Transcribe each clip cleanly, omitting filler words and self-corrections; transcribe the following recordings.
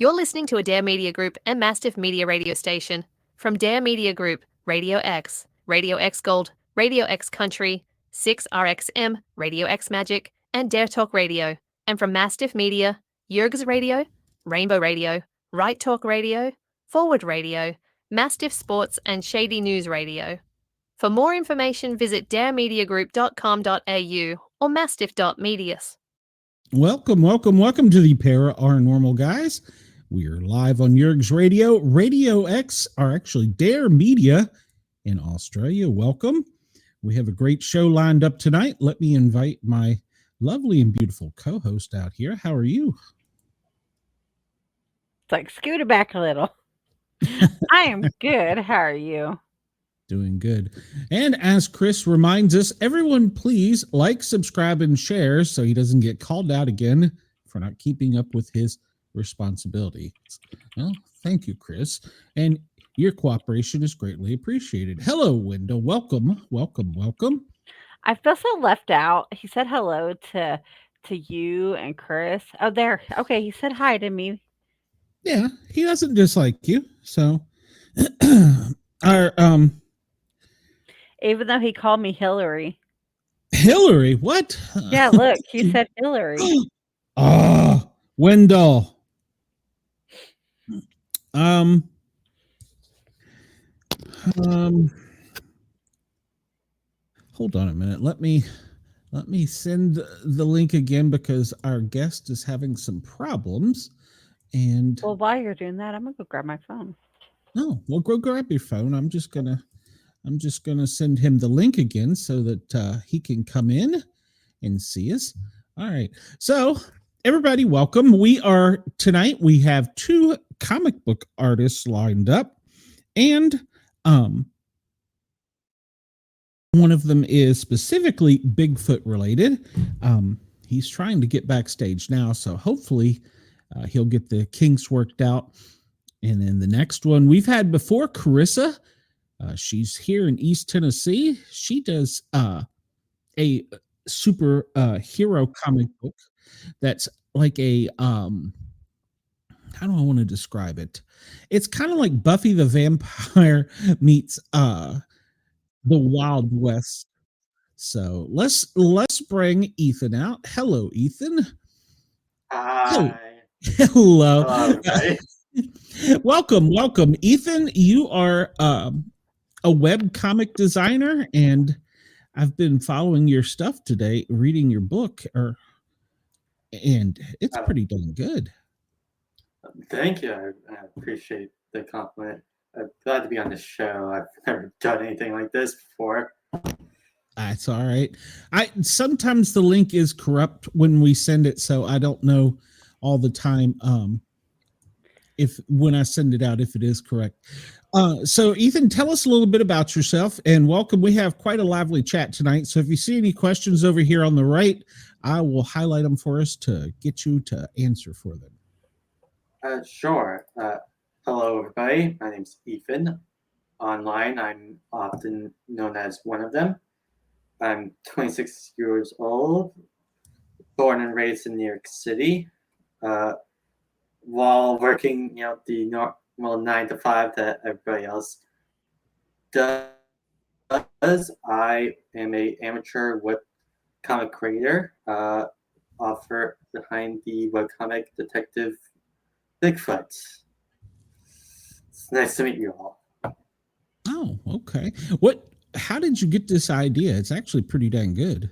You're listening to a Dare Media Group and Mastiff Media radio station. From Dare Media Group, Radio X Gold, Radio X Country, 6RXM, Radio X Magic, and Dare Talk Radio. And from Mastiff Media, Yerg's Radio, Rainbow Radio, Right Talk Radio, Forward Radio, Mastiff Sports, and Shady News Radio. For more information, visit daremediagroup.com.au or mastiff.medias. Welcome to the Paranormal Guys. We are live on Yerg's Radio, Radio X, or actually Dare Media in Australia. Welcome. We have a great show lined up tonight. Let me invite my lovely and beautiful co-host out here. How are you? It's like, scoot it back a little. I am good. How are you? Doing good. And as Chris reminds us, everyone please like, subscribe, and share so he doesn't get called out again for not keeping up with his responsibility. Well, thank you, Chris. And your cooperation is greatly appreciated. Hello, Wendell. Welcome. I feel so left out. He said hello to you and Chris. Oh, there. Okay, he said hi to me. Yeah, he doesn't dislike you. So our even though he called me Hillary. Hillary, what? Yeah, look, he said Hillary. Wendell. Hold on a minute. Let me send the link again because our guest is having some problems. And well, while you're doing that, I'm gonna go grab my phone. No, well, go grab your phone. I'm just gonna send him the link again so that he can come in and see us. All right. So everybody, welcome. Tonight we have two comic book artists lined up, and one of them is specifically Bigfoot related. He's trying to get backstage now, so hopefully he'll get the kinks worked out. And then the next one we've had before, Corissa. She's here in East Tennessee. She does a super hero comic book that's like a how do I want to describe it? It's kind of like Buffy the Vampire meets the Wild West. So let's bring Ethan out. Hello, Ethan. Hi. Hello. Hello, Welcome, Ethan. You are a webcomic designer, and I've been following your stuff today, reading your book, and it's pretty dang good. Thank you. I appreciate the compliment. I'm glad to be on this show. I've never done anything like this before. That's all right. Sometimes the link is corrupt when we send it, so I don't know all the time if when I send it out if it is correct. So Ethan, tell us a little bit about yourself and welcome. We have quite a lively chat tonight. So if you see any questions over here on the right, I will highlight them for us to get you to answer for them. Sure. Hello, everybody. My name's Ethan. Online, I'm often known as one of them. I'm 26 years old, born and raised in New York City. While working, the normal 9 to 5 that everybody else does, I am an amateur webcomic creator, author behind the webcomic Detective Bigfoot. It's nice to meet you all. Oh, okay. How did you get this idea? It's actually pretty dang good.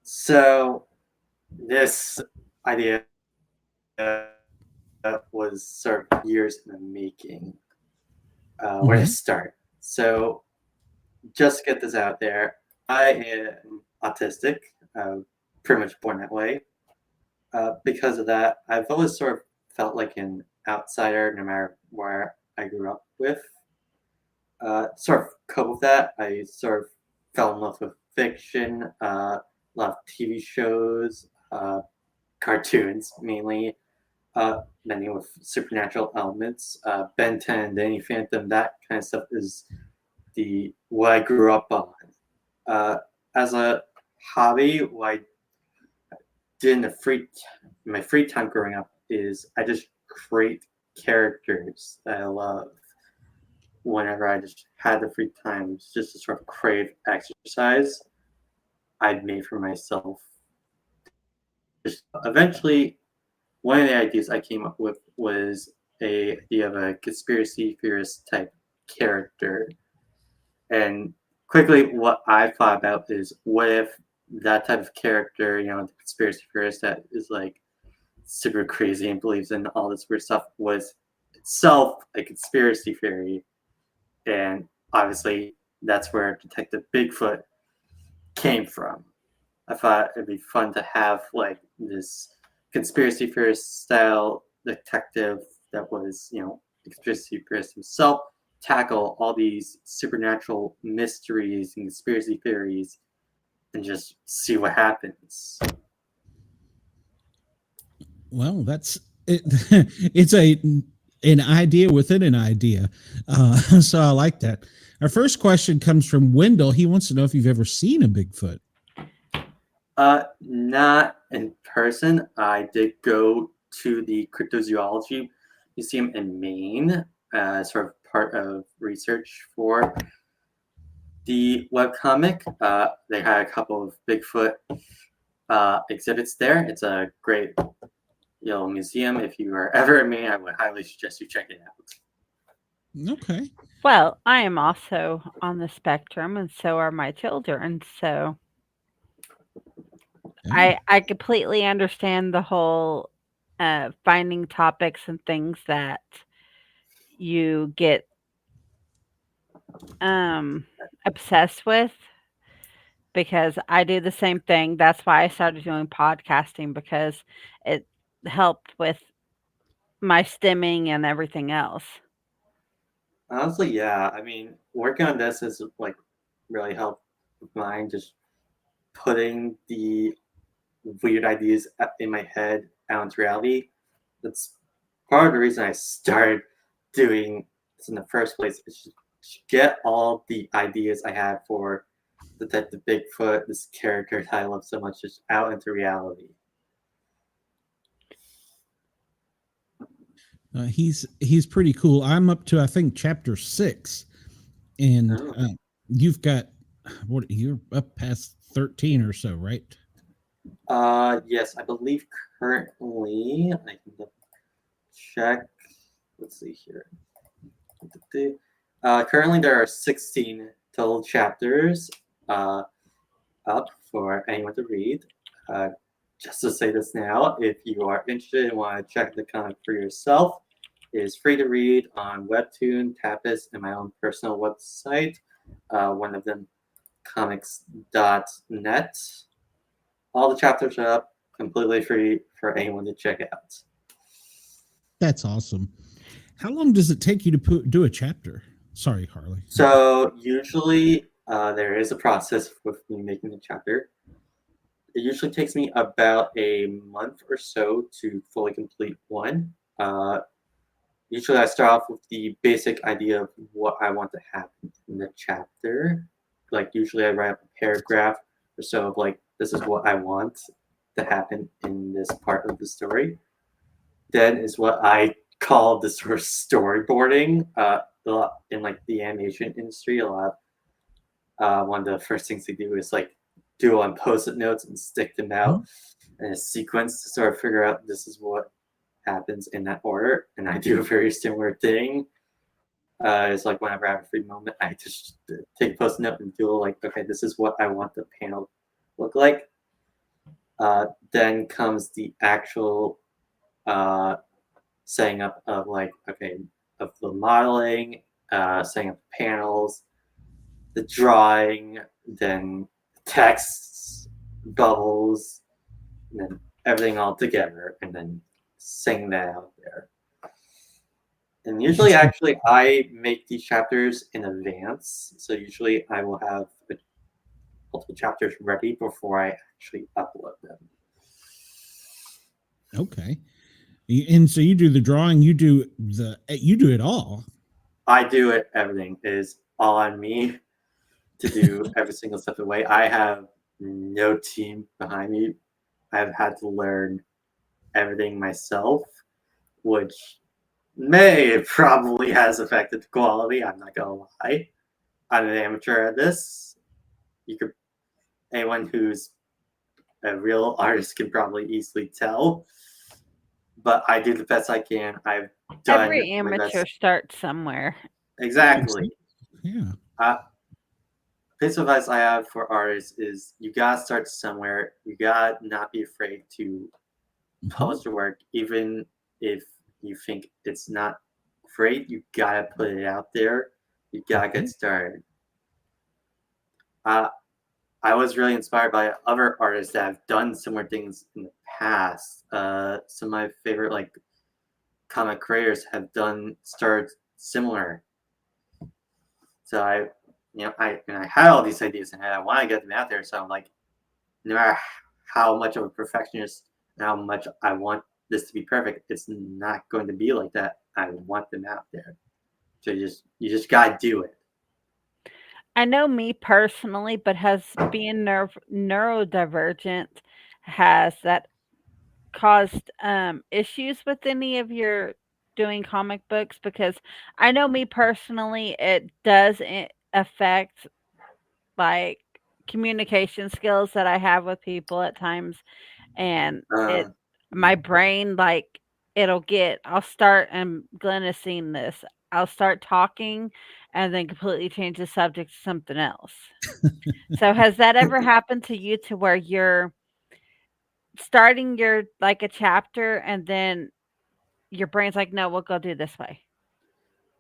So, this idea was sort of years in the making. Where to start? So, just to get this out there, I am autistic, pretty much born that way. Because of that, I've always sort of felt like an outsider no matter where I grew up with. Sort of cope with that, I sort of fell in love with fiction, a lot of TV shows, cartoons mainly, many with supernatural elements. Ben 10, Danny Phantom, that kind of stuff is what I grew up on. As a hobby, what I did in my free time growing up is I just create characters that I love whenever I just had the free time, just to sort of crave exercise I'd made for myself. Just eventually, one of the ideas I came up with was a idea of a conspiracy theorist type character. And quickly, what I thought about is, what if that type of character, the conspiracy theorist that is like super crazy and believes in all this weird stuff, was itself a conspiracy theory. And obviously, that's where Detective Bigfoot came from. I thought it'd be fun to have like this conspiracy theorist style detective that was, a conspiracy theorist himself, tackle all these supernatural mysteries and conspiracy theories and just see what happens. Well, that's it. It's an idea within an idea. So I like that. Our first question comes from Wendell. He wants to know if you've ever seen a Bigfoot. Not in person. I did go to the Cryptozoology Museum in Maine, sort of part of research for the webcomic. They had a couple of Bigfoot exhibits there. It's a great museum. If you are ever in Maine, I would highly suggest you check it out. Okay. Well, I am also on the spectrum, and so are my children. So I completely understand the whole finding topics and things that you get obsessed with, because I do the same thing. That's why I started doing podcasting, because it helped with my stimming and everything else. Honestly, yeah. I mean, working on this has like really helped with mine. Just putting the weird ideas in my head out into reality. That's part of the reason I started doing this in the first place. Is to get all the ideas I had for Detective Bigfoot, this character that I love so much, just out into reality. He's pretty cool. I'm up to, I think, chapter 6, and you've got you're up past 13 or so, right? Yes, I believe currently, I can check. Let's see here. Currently, there are 16 total chapters up for anyone to read. Just to say this now, if you are interested and want to check the comic for yourself, it is free to read on Webtoon, Tapas, and my own personal website, one of them, comics.net. All the chapters are up, completely free for anyone to check out. That's awesome. How long does it take you to do a chapter? Sorry, Harley. So usually there is a process with me making a chapter. It usually takes me about a month or so to fully complete one. Usually I start off with the basic idea of what I want to happen in the chapter. Like usually I write up a paragraph or so of like, this is what I want to happen in this part of the story. Then is what I call the sort of storyboarding. In like the animation industry, a lot one of the first things they do is like do on post-it notes and stick them out in a sequence to sort of figure out this is what happens in that order. And I do a very similar thing. It's like whenever I have a free moment, I just take a post-it note and do like, okay, this is what I want the panel to look like. Then comes the actual setting up of like, okay, of the modeling, setting up the panels, the drawing, then texts, bubbles, and then everything all together, and then sing that out there. And usually, actually, I make these chapters in advance. So usually I will have multiple chapters ready before I actually upload them. Okay. And so you do the drawing, you do it all. I do it. Everything is all on me to do every single step of the way. I have no team behind me. I've had to learn everything myself. which probably has affected the quality. I'm not gonna lie. I'm an amateur at this. Anyone who's a real artist can probably easily tell. But I do the best I can. I've done Every my amateur best. starts somewhere. Exactly. Yeah. Piece of advice I have for artists is you gotta start somewhere. You gotta not be afraid to publish your work, even if you think it's not great. You gotta put it out there. You gotta get started. I was really inspired by other artists that have done similar things in the past. Some of my favorite comic creators have started similar. So I had all these ideas and I want to get them out there. So I'm like, no matter how much of a perfectionist and how much I want this to be perfect, it's not going to be like that. I want them out there. So you just gotta do it. I know me personally, but has being neurodivergent, has that caused issues with any of your doing comic books? Because I know me personally, it does affect like communication skills that I have with people at times, and Uh, my brain, like, I'll start, and Glenn has seen this. I'll start talking and then completely change the subject to something else. So has that ever happened to you, to where you're starting a chapter and then your brain's like, "No, we'll go do this way."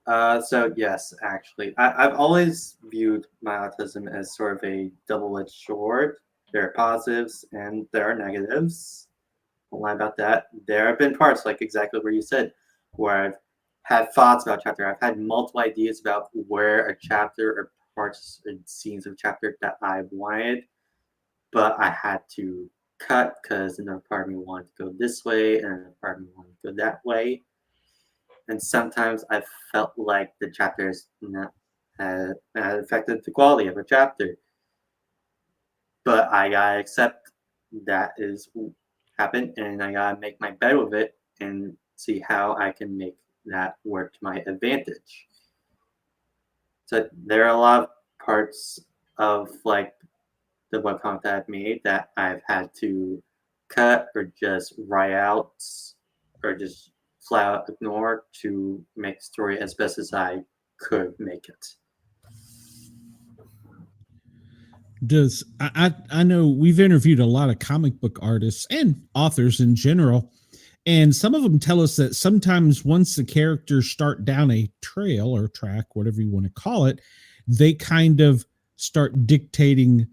So yes, actually, I've always viewed my autism as sort of a double-edged sword. There are positives and there are negatives. Don't lie about that. There have been parts, like exactly where you said, where I've had thoughts about chapter. I've had multiple ideas about where a chapter or parts and scenes of chapter that I wanted, but I had to cut because another part of me wanted to go this way and another part of me wanted to go that way. And sometimes I felt like the chapters had affected the quality of a chapter. But I gotta accept that is happened, and I gotta make my bed with it and see how I can make that work to my advantage. So there are a lot of parts of the webcomic that I've made that I've had to cut or just write out or just flat out ignore to make the story as best as I could make it. I know we've interviewed a lot of comic book artists and authors in general, and some of them tell us that sometimes once the characters start down a trail or track, whatever you want to call it, they kind of start dictating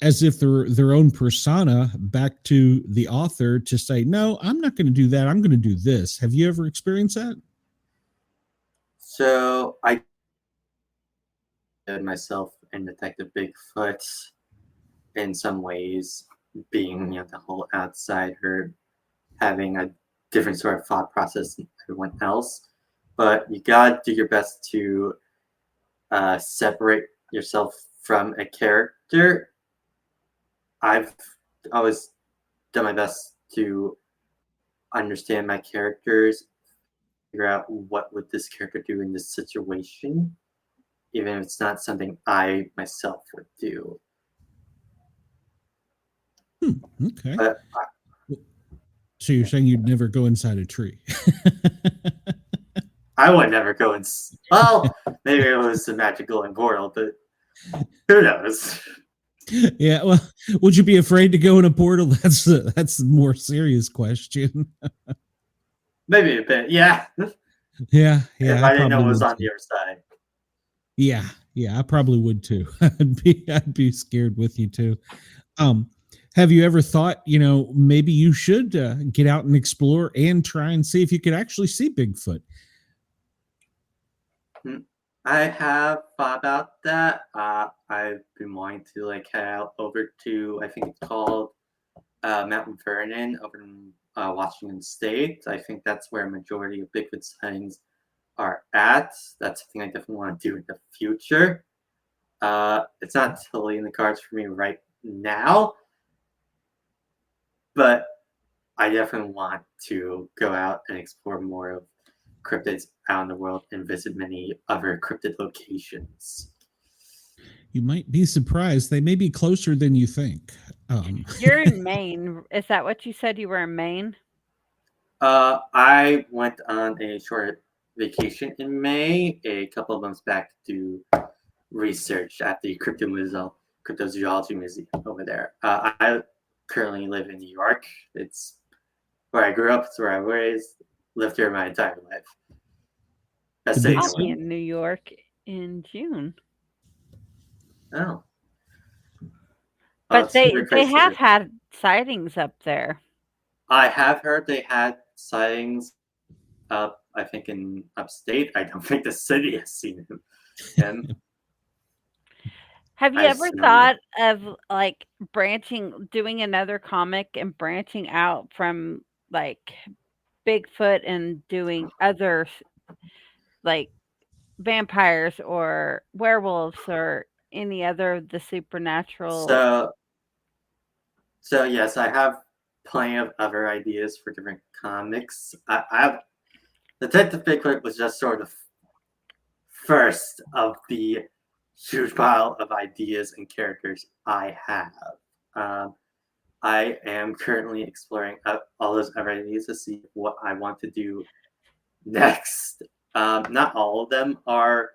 as if they're their own persona back to the author to say, no, I'm not going to do that. I'm going to do this. Have you ever experienced that? So I did myself in Detective Bigfoot in some ways, being the whole outsider, having a different sort of thought process than everyone else. But you gotta do your best to separate yourself from a character. I've always done my best to understand my characters, figure out what would this character do in this situation, even if it's not something I myself would do. Okay. But So you're saying you'd never go inside a tree? I would never go in. Well, maybe it was a magical and portal, but who knows? Yeah. Well, would you be afraid to go in a portal? That's a more serious question. Maybe a bit, yeah. Yeah. If I didn't know it was on the other side. Yeah. Yeah. I probably would too. I'd be scared with you too. Have you ever thought, maybe you should get out and explore and try and see if you could actually see Bigfoot? I have thought about that. I've been wanting to head out over to, I think it's called Mount Vernon over in Washington State. I think that's where a majority of Bigfoot sightings are at. That's something I definitely want to do in the future. It's not totally in the cards for me right now, but I definitely want to go out and explore more of cryptids out in the world and visit many other cryptid locations. You might be surprised. They may be closer than you think. You're in Maine. Is that what you said? You were in Maine? I went on a short vacation in May, a couple of months back, to do research at the cryptozoology museum over there. I currently live in New York. It's where I grew up. It's where I raised. Lived here my entire life. That's The big I'll anyway. be in New York in June. Oh. But it's super they crazy. have had sightings up there. I have heard they had sightings up, I think, in upstate. I don't think the city has seen him. Have you I ever assume- thought of like doing another comic and branching out from like Bigfoot and doing other like vampires or werewolves or any other of the supernatural? So yes, I have plenty of other ideas for different comics. I have Detective Bigfoot was just sort of first of the huge pile of ideas and characters I have. I am currently exploring all those other ideas to see what I want to do next. Not all of them are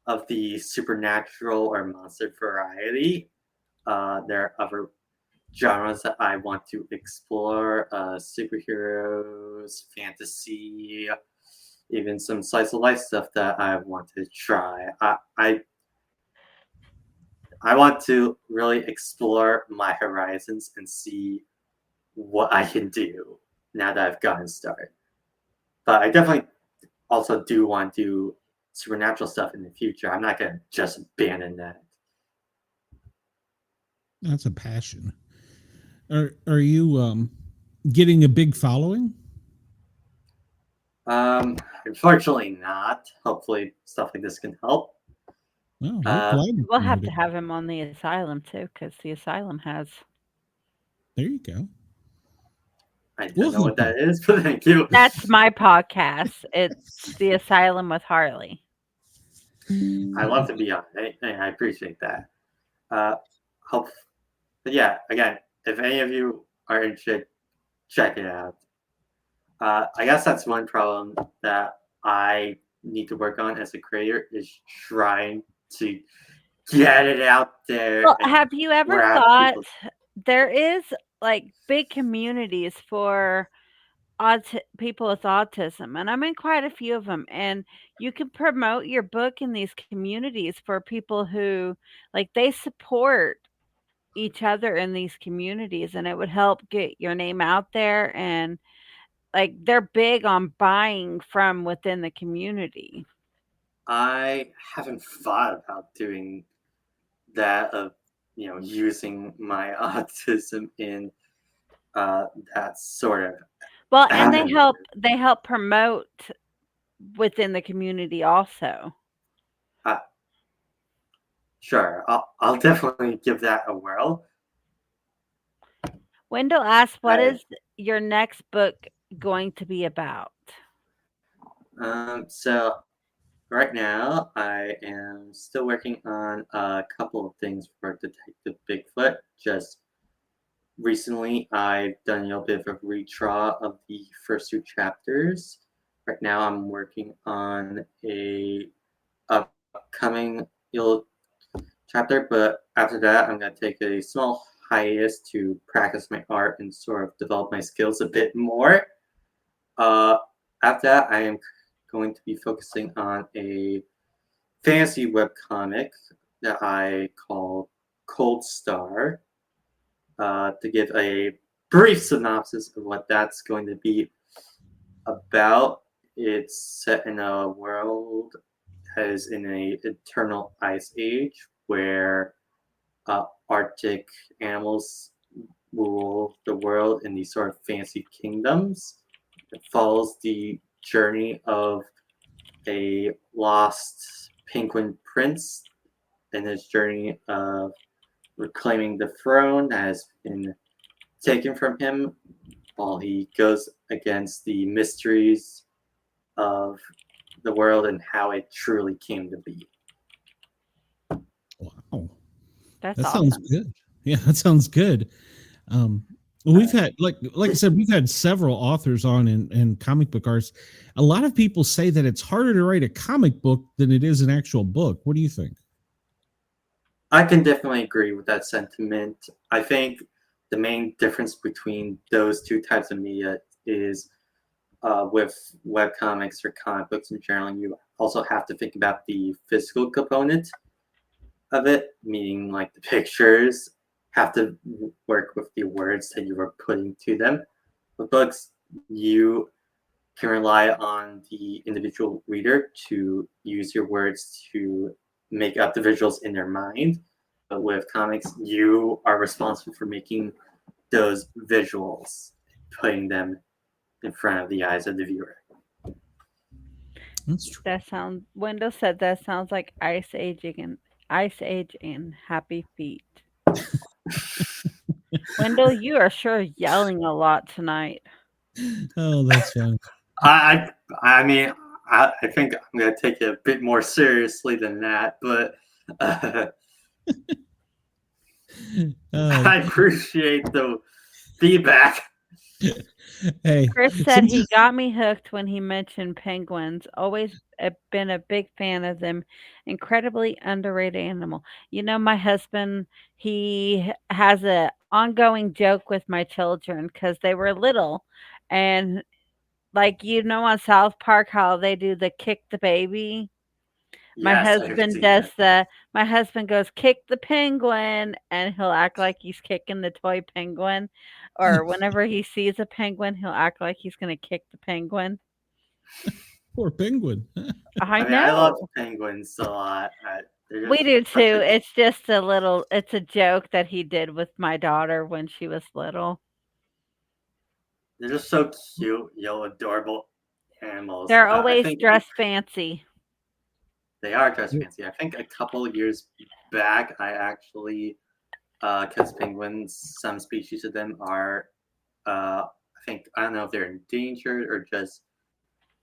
of the supernatural or monster variety. There are other genres that I want to explore: superheroes, fantasy, even some slice of life stuff that I want to try. I want to really explore my horizons and see what I can do now that I've gotten started. But I definitely also do want to do supernatural stuff in the future. I'm not going to just abandon that. That's a passion. Are you getting a big following? Unfortunately not. Hopefully stuff like this can help. Well, We'll have to have him on the asylum too, because the asylum has. There you go. I don't know what that is, but thank you. That's my podcast. It's the asylum with Harley. I love to be on it. I appreciate that. But yeah, again, if any of you are interested, check it out. I guess that's one problem that I need to work on as a creator, is trying to get it out there. Well, have you ever thought there is like big communities for people with autism, and I'm in quite a few of them, and you can promote your book in these communities for people who like they support each other in these communities, and it would help get your name out there. And like they're big on buying from within the community. I haven't thought about doing that, of using my autism in that sort of. Well, and they help promote within the community also. Sure, I'll definitely give that a whirl. Wendell asked, what is your next book going to be about? So right now I am still working on a couple of things for Detective Bigfoot. Just recently I've done a little bit of a redraw of the first two chapters. Right now I'm working on a upcoming chapter, but after that I'm going to take a small hiatus to practice my art and sort of develop my skills a bit more. After that, I am going to be focusing on a fantasy webcomic that I call Cold Star. To give a brief synopsis of what that's going to be about, it's set in a world that is in an eternal ice age where Arctic animals rule the world in these sort of fancy kingdoms. It follows the journey of a lost penguin prince and his journey of reclaiming the throne that has been taken from him dodgeball. He goes against the mysteries of the world and how it truly came to be. Wow. That's That awesome. sounds good. Yeah, that sounds good. We've had, like I said, we've had several authors on and comic book artists. A lot of people say that it's harder to write a comic book than it is an actual book. What do you think? I can definitely agree with that sentiment. I think the main difference between those two types of media is with webcomics or comic books in general, you also have to think about the physical component of it, meaning like the pictures have to work with the words that you are putting to them. With books, you can rely on the individual reader to use your words to make up the visuals in their mind. But with comics, you are responsible for making those visuals, putting them in front of the eyes of the viewer. That's true. That sounds. Wendell said that sounds like Ice Age and Happy Feet. Wendell, you are sure yelling a lot tonight. Oh, that's fun. I mean, I think I'm gonna take it a bit more seriously than that, but I appreciate the feedback. Hey, Chris said he got me hooked when he mentioned penguins. Always been a big fan of them. Incredibly underrated animal. You know, my husband, he has a ongoing joke with my children because they were little, and like on South Park how they do the kick the baby. My Yes, I've husband seen does that. my husband goes, "Kick the penguin," and he'll act like he's kicking the toy penguin, or whenever he sees a penguin, he'll act like he's gonna kick the penguin. poor penguin. I I mean, I love know. penguins a lot. They're We just do such too. a It's a joke that he did with my daughter when she was little. they're just so cute, adorable animals. They're I always think dressed fancy. they are dressed fancy. I think a couple of years back, I actually, because penguins, some species of them are, I don't know if they're endangered or just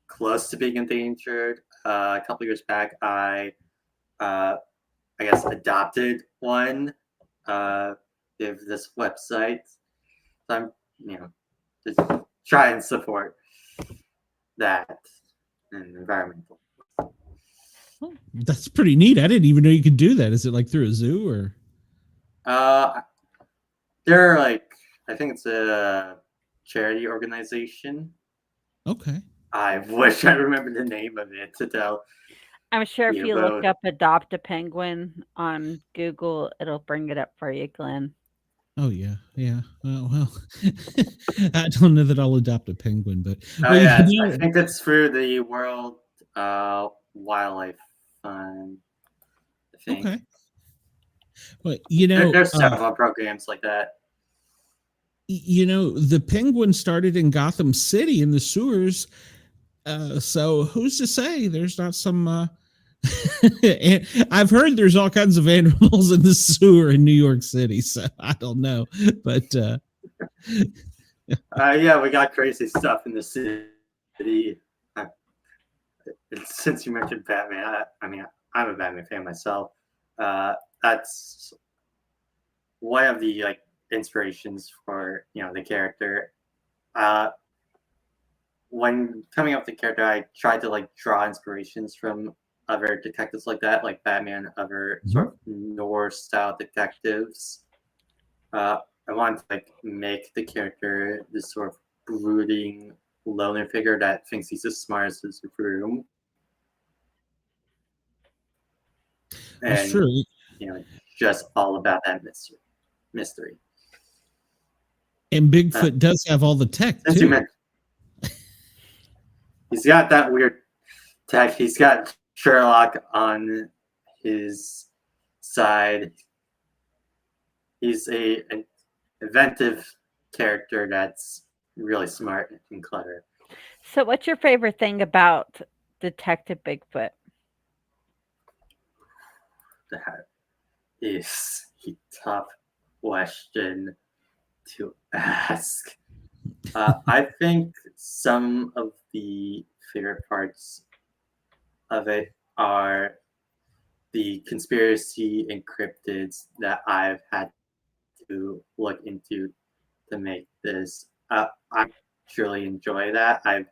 close to being endangered. A couple of years back, uh, I guess, adopted one. Give this website. So I'm, just try and support that and environmental. That's pretty neat. I didn't even know you could do that. Is it like through a zoo or? They're like, I think it's a charity organization. Okay. I wish I remembered the name of it to tell. I'm sure if you look Both. up "adopt a penguin" on Google, it'll bring it up for you, Glenn. Oh yeah, yeah. Well, I don't know that I'll adopt a penguin, but Oh yeah, I think it's through the World Wildlife Fund. I think. Okay. Well, there's several programs like that. The penguin started in Gotham City in the sewers. So who's to say there's not some? I've heard there's all kinds of animals in the sewer in New York City, so I don't know, but yeah, we got crazy stuff in the city. Since you mentioned Batman, I mean, I'm a Batman fan myself. That's one of the inspirations for the character. When coming up with the character, I tried to draw inspirations from other detectives like that, like Batman, other sort of Norse style detectives. I wanted to make the character this sort of brooding loner figure that thinks he's as smart as his room. And that's true. Just all about that mystery. And Bigfoot does have all the tech too. He's got that weird tech. He's got Sherlock on his side. He's an inventive character that's really smart and clever. So, what's your favorite thing about Detective Bigfoot? That is a tough question to ask. I think some of the favorite parts of it are the conspiracy and cryptids that I've had to look into to make this. I truly enjoy that. And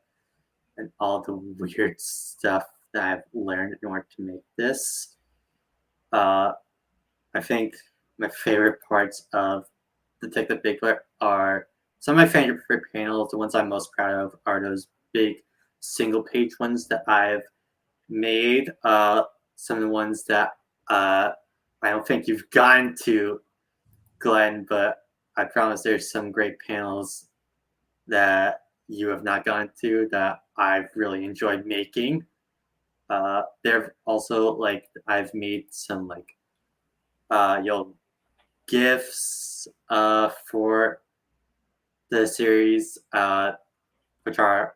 all the weird stuff that I've learned in order to make this. I think my favorite parts of Detective Bigfoot are some of my favorite panels. The ones I'm most proud of are those big single page ones that I've made. Some of the ones that I don't think you've gotten to, Glenn, but I promise there's some great panels that you have not gone to that I've really enjoyed making. There also I've made some gifs for the series, which can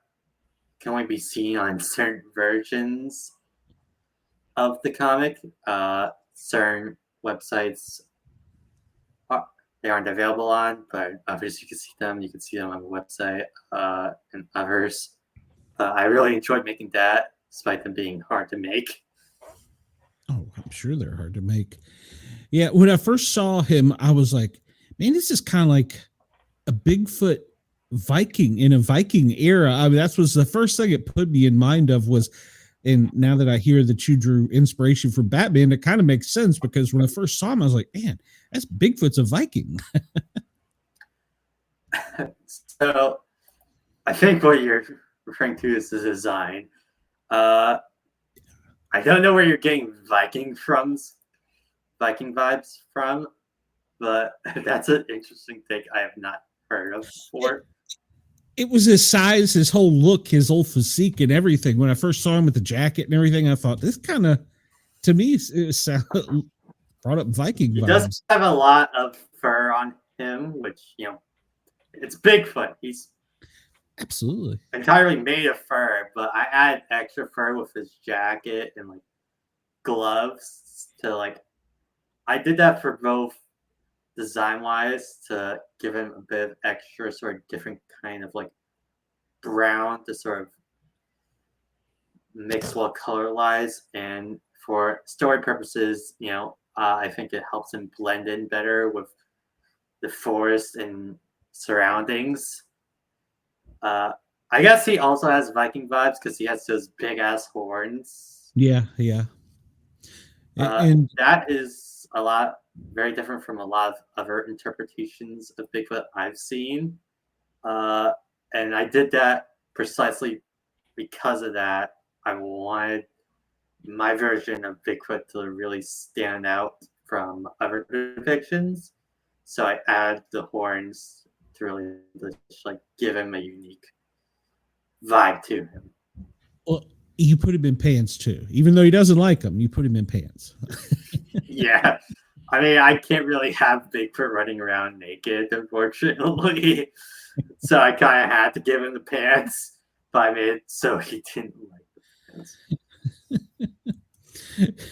only be seen on certain versions of the comic. Certain websites they aren't available on, but others you can see them. You can see them on the website and others. I really enjoyed making that, despite them being hard to make. Oh, I'm sure they're hard to make. Yeah, when I first saw him, I was like, man, this is kind of like a Bigfoot Viking in a Viking era. I mean, that was the first thing it put me in mind of was, and now that I hear that you drew inspiration for Batman, it kind of makes sense because when I first saw him, I was like, man, that's Bigfoot's a Viking. So I think what you're referring to is the design. I don't know where you're getting Viking vibes from, but that's an interesting take I have not heard of before. It was his size, his whole look, his whole physique and everything. When I first saw him with the jacket and everything, I thought this kind of, to me, it brought up Viking vibes. He does have a lot of fur on him, which, it's Bigfoot. He's absolutely entirely made of fur, but I add extra fur with his jacket and gloves to I did that for both design wise to give him a bit of extra sort of different kind of brown to sort of mix well color wise, and for story purposes, I think it helps him blend in better with the forest and surroundings. I guess he also has Viking vibes because he has those big ass horns. Yeah. And that is very different from a lot of other interpretations of Bigfoot I've seen. And I did that precisely because of that. I wanted my version of Bigfoot to really stand out from other depictions. So I add the horns to really just give him a unique vibe to him. Well, you put him in pants too, even though he doesn't like them. You put him in pants. Yeah, I mean, I can't really have Bigfoot running around naked, unfortunately. So I kind of had to give him the pants, but I made it so he didn't like the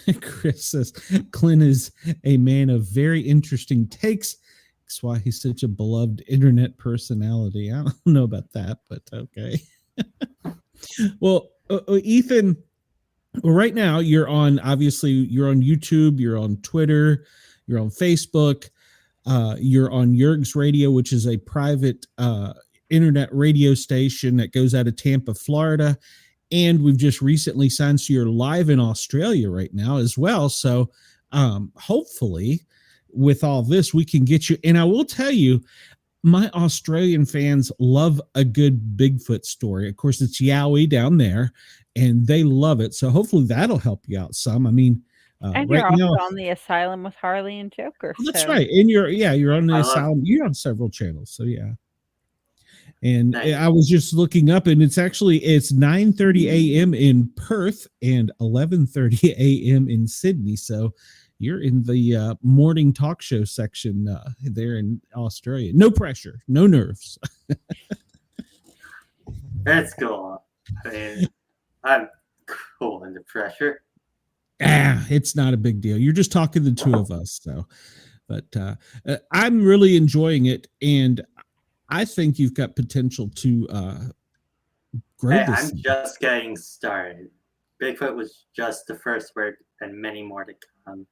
pants. Chris says Clint is a man of very interesting takes. That's why he's such a beloved internet personality. I don't know about that, but okay. Well, Ethan, right now you're on YouTube, you're on Twitter, you're on Facebook, you're on Yerg's Radio, which is a private internet radio station that goes out of Tampa, Florida. And we've just recently signed, so you're live in Australia right now as well. So hopefully with all this, we can get you. And I will tell you, my Australian fans love a good Bigfoot story. Of course, it's Yowie down there, and they love it. So hopefully that'll help you out some. I mean, and right you're also now, on the Asylum with Harley and Joker. oh, that's right. And you're on the Asylum. You're on several channels. So yeah. And nice. I was just looking up, and it's 9:30 a.m. in Perth and 11:30 a.m. in Sydney. So you're in the morning talk show section there in Australia. No pressure, no nerves. That's cool. I mean, I'm cool under pressure. It's not a big deal. You're just talking the two of us. So, but I'm really enjoying it, and I think you've got potential to grow Hey, this. I'm just getting started. Bigfoot was just the first work, and many more to come.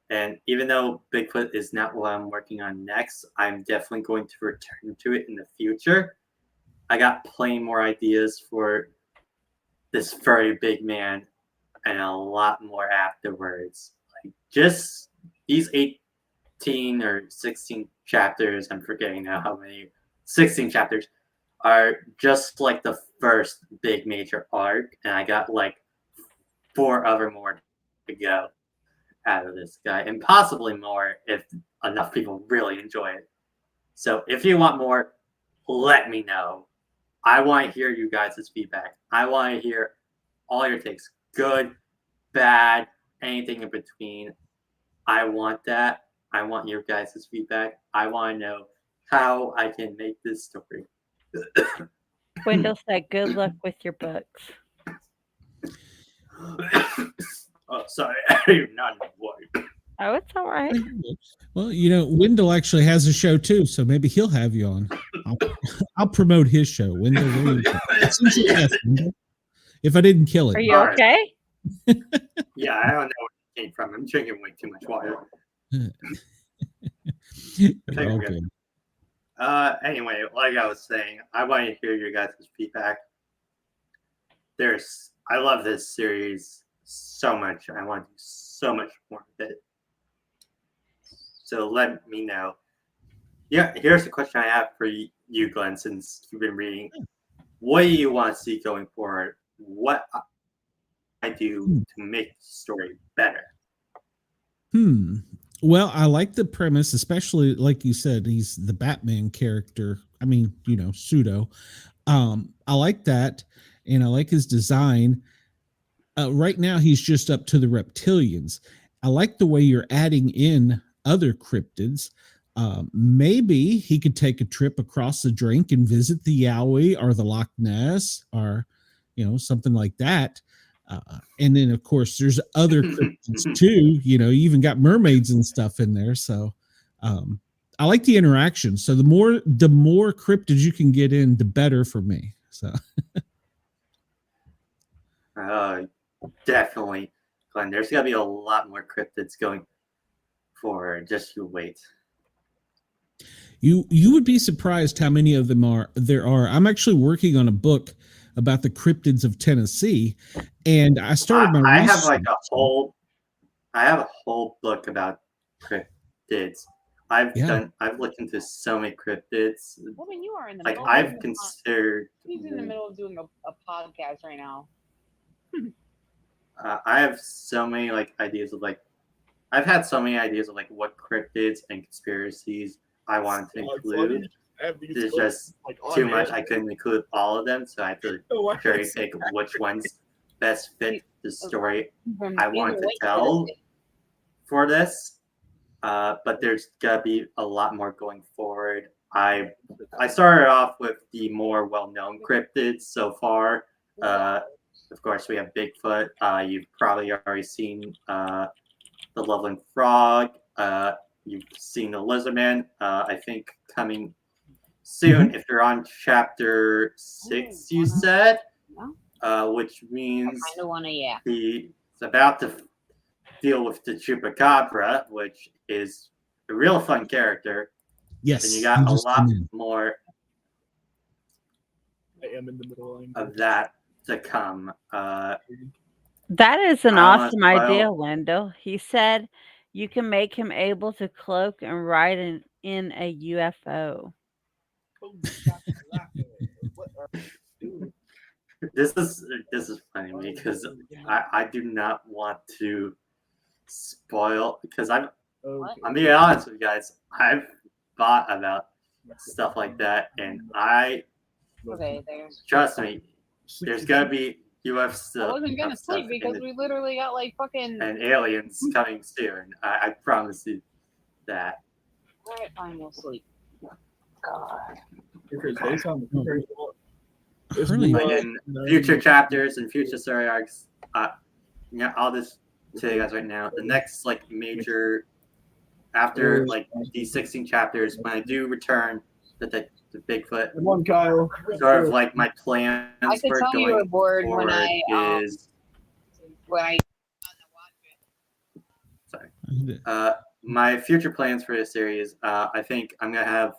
And even though Bigfoot is not what I'm working on next, I'm definitely going to return to it in the future. I got plenty more ideas for this furry big man and a lot more afterwards. Like just these 18 or 16 chapters, I'm forgetting now how many, 16 chapters, are just like the first big major arc. And I got like 4 other more to go out of this guy, and possibly more if enough people really enjoy it. So if you want more, let me know. I want to hear you guys' feedback. I want to hear all your takes, good, bad, anything in between. I want that. I want your guys' feedback. I want to know how I can make this story. Wendell said, "Good luck with your books." Oh, sorry, I'm not in the void. Oh, it's all right. Well, Wendell actually has a show too, so maybe he'll have you on. I'll promote his show. Wendell, yes, Wendell. If I didn't kill it. Are you okay? Yeah, I don't know where it came from. I'm drinking way too much water. All good. Anyway, like I was saying, I want to hear your guys' feedback. I love this series so much. I want to do so much more of it. So let me know. Yeah, here's the question I have for you, Glenn, since you've been reading. What do you want to see going forward? What I do to make the story better? Well, I like the premise, especially like you said, he's the Batman character. I mean, pseudo. I like that, and I like his design. Right now, he's just up to the reptilians. I like the way you're adding in other cryptids. Maybe he could take a trip across the drink and visit the Yowie or the Loch Ness or, something like that. And then, of course, there's other cryptids too. You even got mermaids and stuff in there. So I like the interaction. So the more cryptids you can get in, the better for me. So definitely, Glenn. There's gonna be a lot more cryptids going forward. Just you wait. You would be surprised how many of them there are. I'm actually working on a book about the cryptids of Tennessee, and I started my I research. I have a whole book about cryptids. I've looked into so many cryptids. Well, I mean, you are in the like middle. I've considered. He's in the middle of doing a podcast right now. I have so many ideas of I've had so many ideas of what cryptids and conspiracies I wanted to include. There's just too much. I couldn't include all of them, so I had to cherry pick which ones best fit the story I wanted to tell for this. But there's gotta be a lot more going forward. I started off with the more well-known cryptids so far. Of course, we have Bigfoot. You've probably already seen the Loveland Frog. You've seen the Lizardman. I think coming soon, if you're on chapter 6, you said, which means he's about to deal with the Chupacabra, which is a real fun character. Yes, and you got a lot more of that to come. That is an awesome idea, Wendell. He said you can make him able to cloak and ride in a UFO. This is funny because I do not want to spoil, because I'm being honest with you guys. I've thought about stuff like that, and trust me, there's gonna be UFC. I wasn't gonna sleep because we literally got fucking and aliens coming soon. I promise you that. All right, fine, we'll sleep. God. In future chapters and future story arcs, I'll just tell you guys right now, the next major after these 16 chapters, when I do return Detective Bigfoot. Come on, Kyle. Sort of like my plans I could for tell you were going bored when forward I is sorry. My future plans for this series, I think I'm gonna have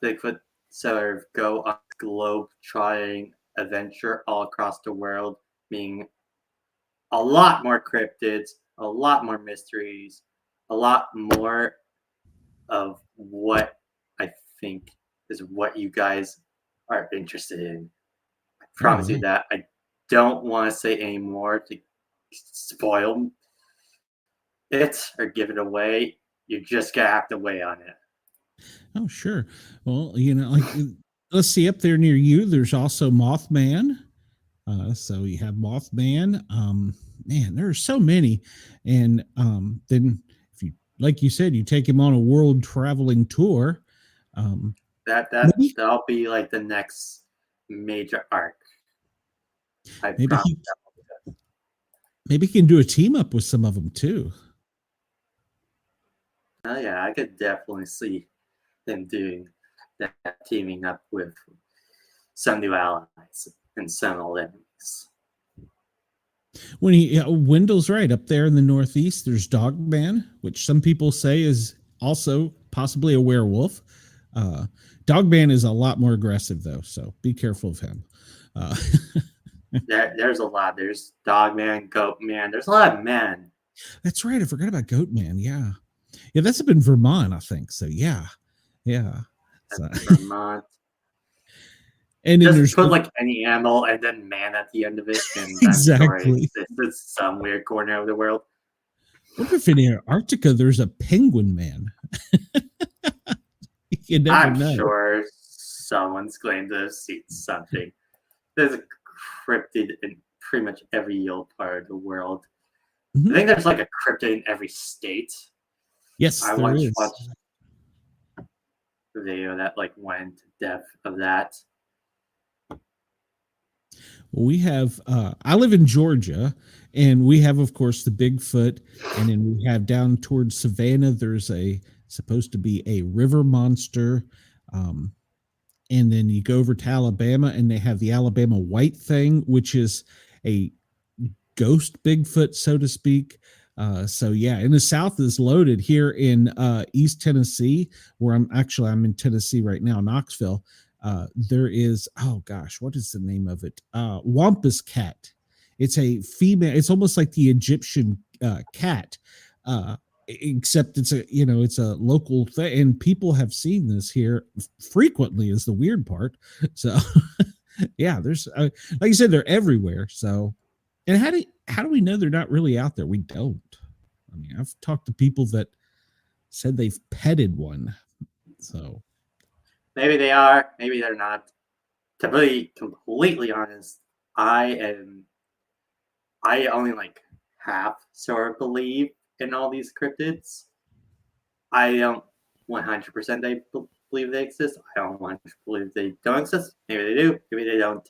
Bigfoot sort of go on a globe-trotting adventure all across the world, meaning a lot more cryptids, a lot more mysteries, a lot more of what I think is what you guys are interested in. I promise you that. I don't want to say any more to spoil it or give it away. You're just gonna have to wait on it. Oh, sure. Well, like let's see, up there near you, there's also Mothman. So you have Mothman. Man, there are so many. And then if you, like you said, you take him on a world traveling tour. That'll be like the next major arc. Maybe he can do a team up with some of them too. Oh yeah, I could definitely see them doing that, teaming up with some new allies and some old enemies. Wendell's right, up there in the Northeast, there's Dogman, which some people say is also possibly a werewolf. Dogman is a lot more aggressive though, so be careful of him. There's a lot. There's Dogman, Goatman. There's a lot of men. That's right. I forgot about Goatman. Yeah, that's up in Vermont, I think. So yeah. So, Vermont. And then just put like any animal and then man at the end of it, and exactly. It's some weird corner of the world. What if in Antarctica there's a penguin man? You never I'm know. sure someone's going to have seen something. There's a cryptid in pretty much every part of the world. I think there's like a cryptid in every state. Yes, I there once is. watched a video that like went into depth of that. We have I live in Georgia, and we have, of course, the Bigfoot, and then we have down towards Savannah, there's supposed to be a river monster, and then you go over to Alabama and they have the Alabama white thing, which is a ghost Bigfoot, so to speak. So yeah, and the South is loaded. Here in East Tennessee, where I'm in Tennessee right now, Knoxville. There is, oh gosh, what is the name of it? Wampus cat. It's a female. It's almost like the Egyptian cat, except it's a local thing, and people have seen this here frequently. Is the weird part. So yeah, there's like you said, they're everywhere. So, and how do we know they're not really out there? We don't. I mean, I've talked to people that said they've petted one. So maybe they are, maybe they're not. To be completely honest, I only like half sort of believe in all these cryptids. I don't 100% believe they exist. I don't 100% believe they don't exist. Maybe they do, maybe they don't.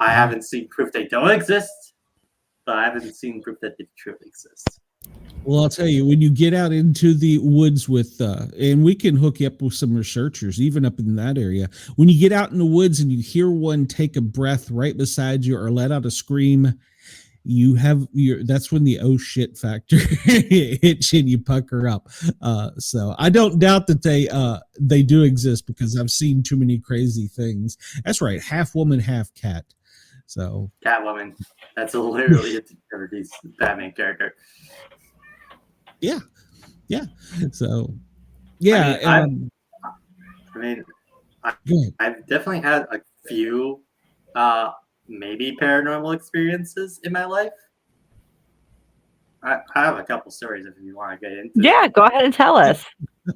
I haven't seen proof they don't exist, but I haven't seen proof that they truly exist. Well, I'll tell you, when you get out into the woods with, and we can hook you up with some researchers, even up in that area. When you get out in the woods and you hear one take a breath right beside you or let out a scream, that's when the oh shit factor hits you and you pucker up. So I don't doubt that they do exist, because I've seen too many crazy things. That's right, half woman, half cat. So Catwoman, that's literally a Batman character. Yeah. So, yeah. I've definitely had a few, maybe paranormal experiences in my life. I have a couple stories if you want to get into. Yeah, go ahead and tell us.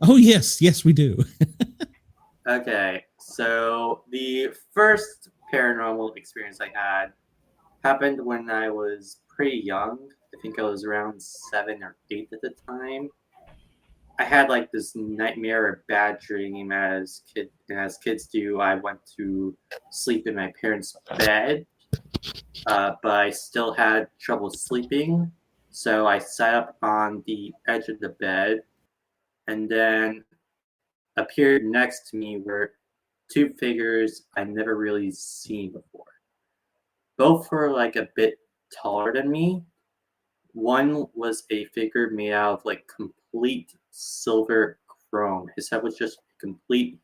Oh yes, we do. Okay, so the first paranormal experience I had happened when I was pretty young. I think I was around 7 or 8 at the time. I had like this nightmare or bad dream as kids do. I went to sleep in my parents' bed, but I still had trouble sleeping. So I sat up on the edge of the bed, and then appeared next to me were two figures I'd never really seen before. Both were like a bit taller than me. One was a figure made out of like complete silver chrome. His head was just a complete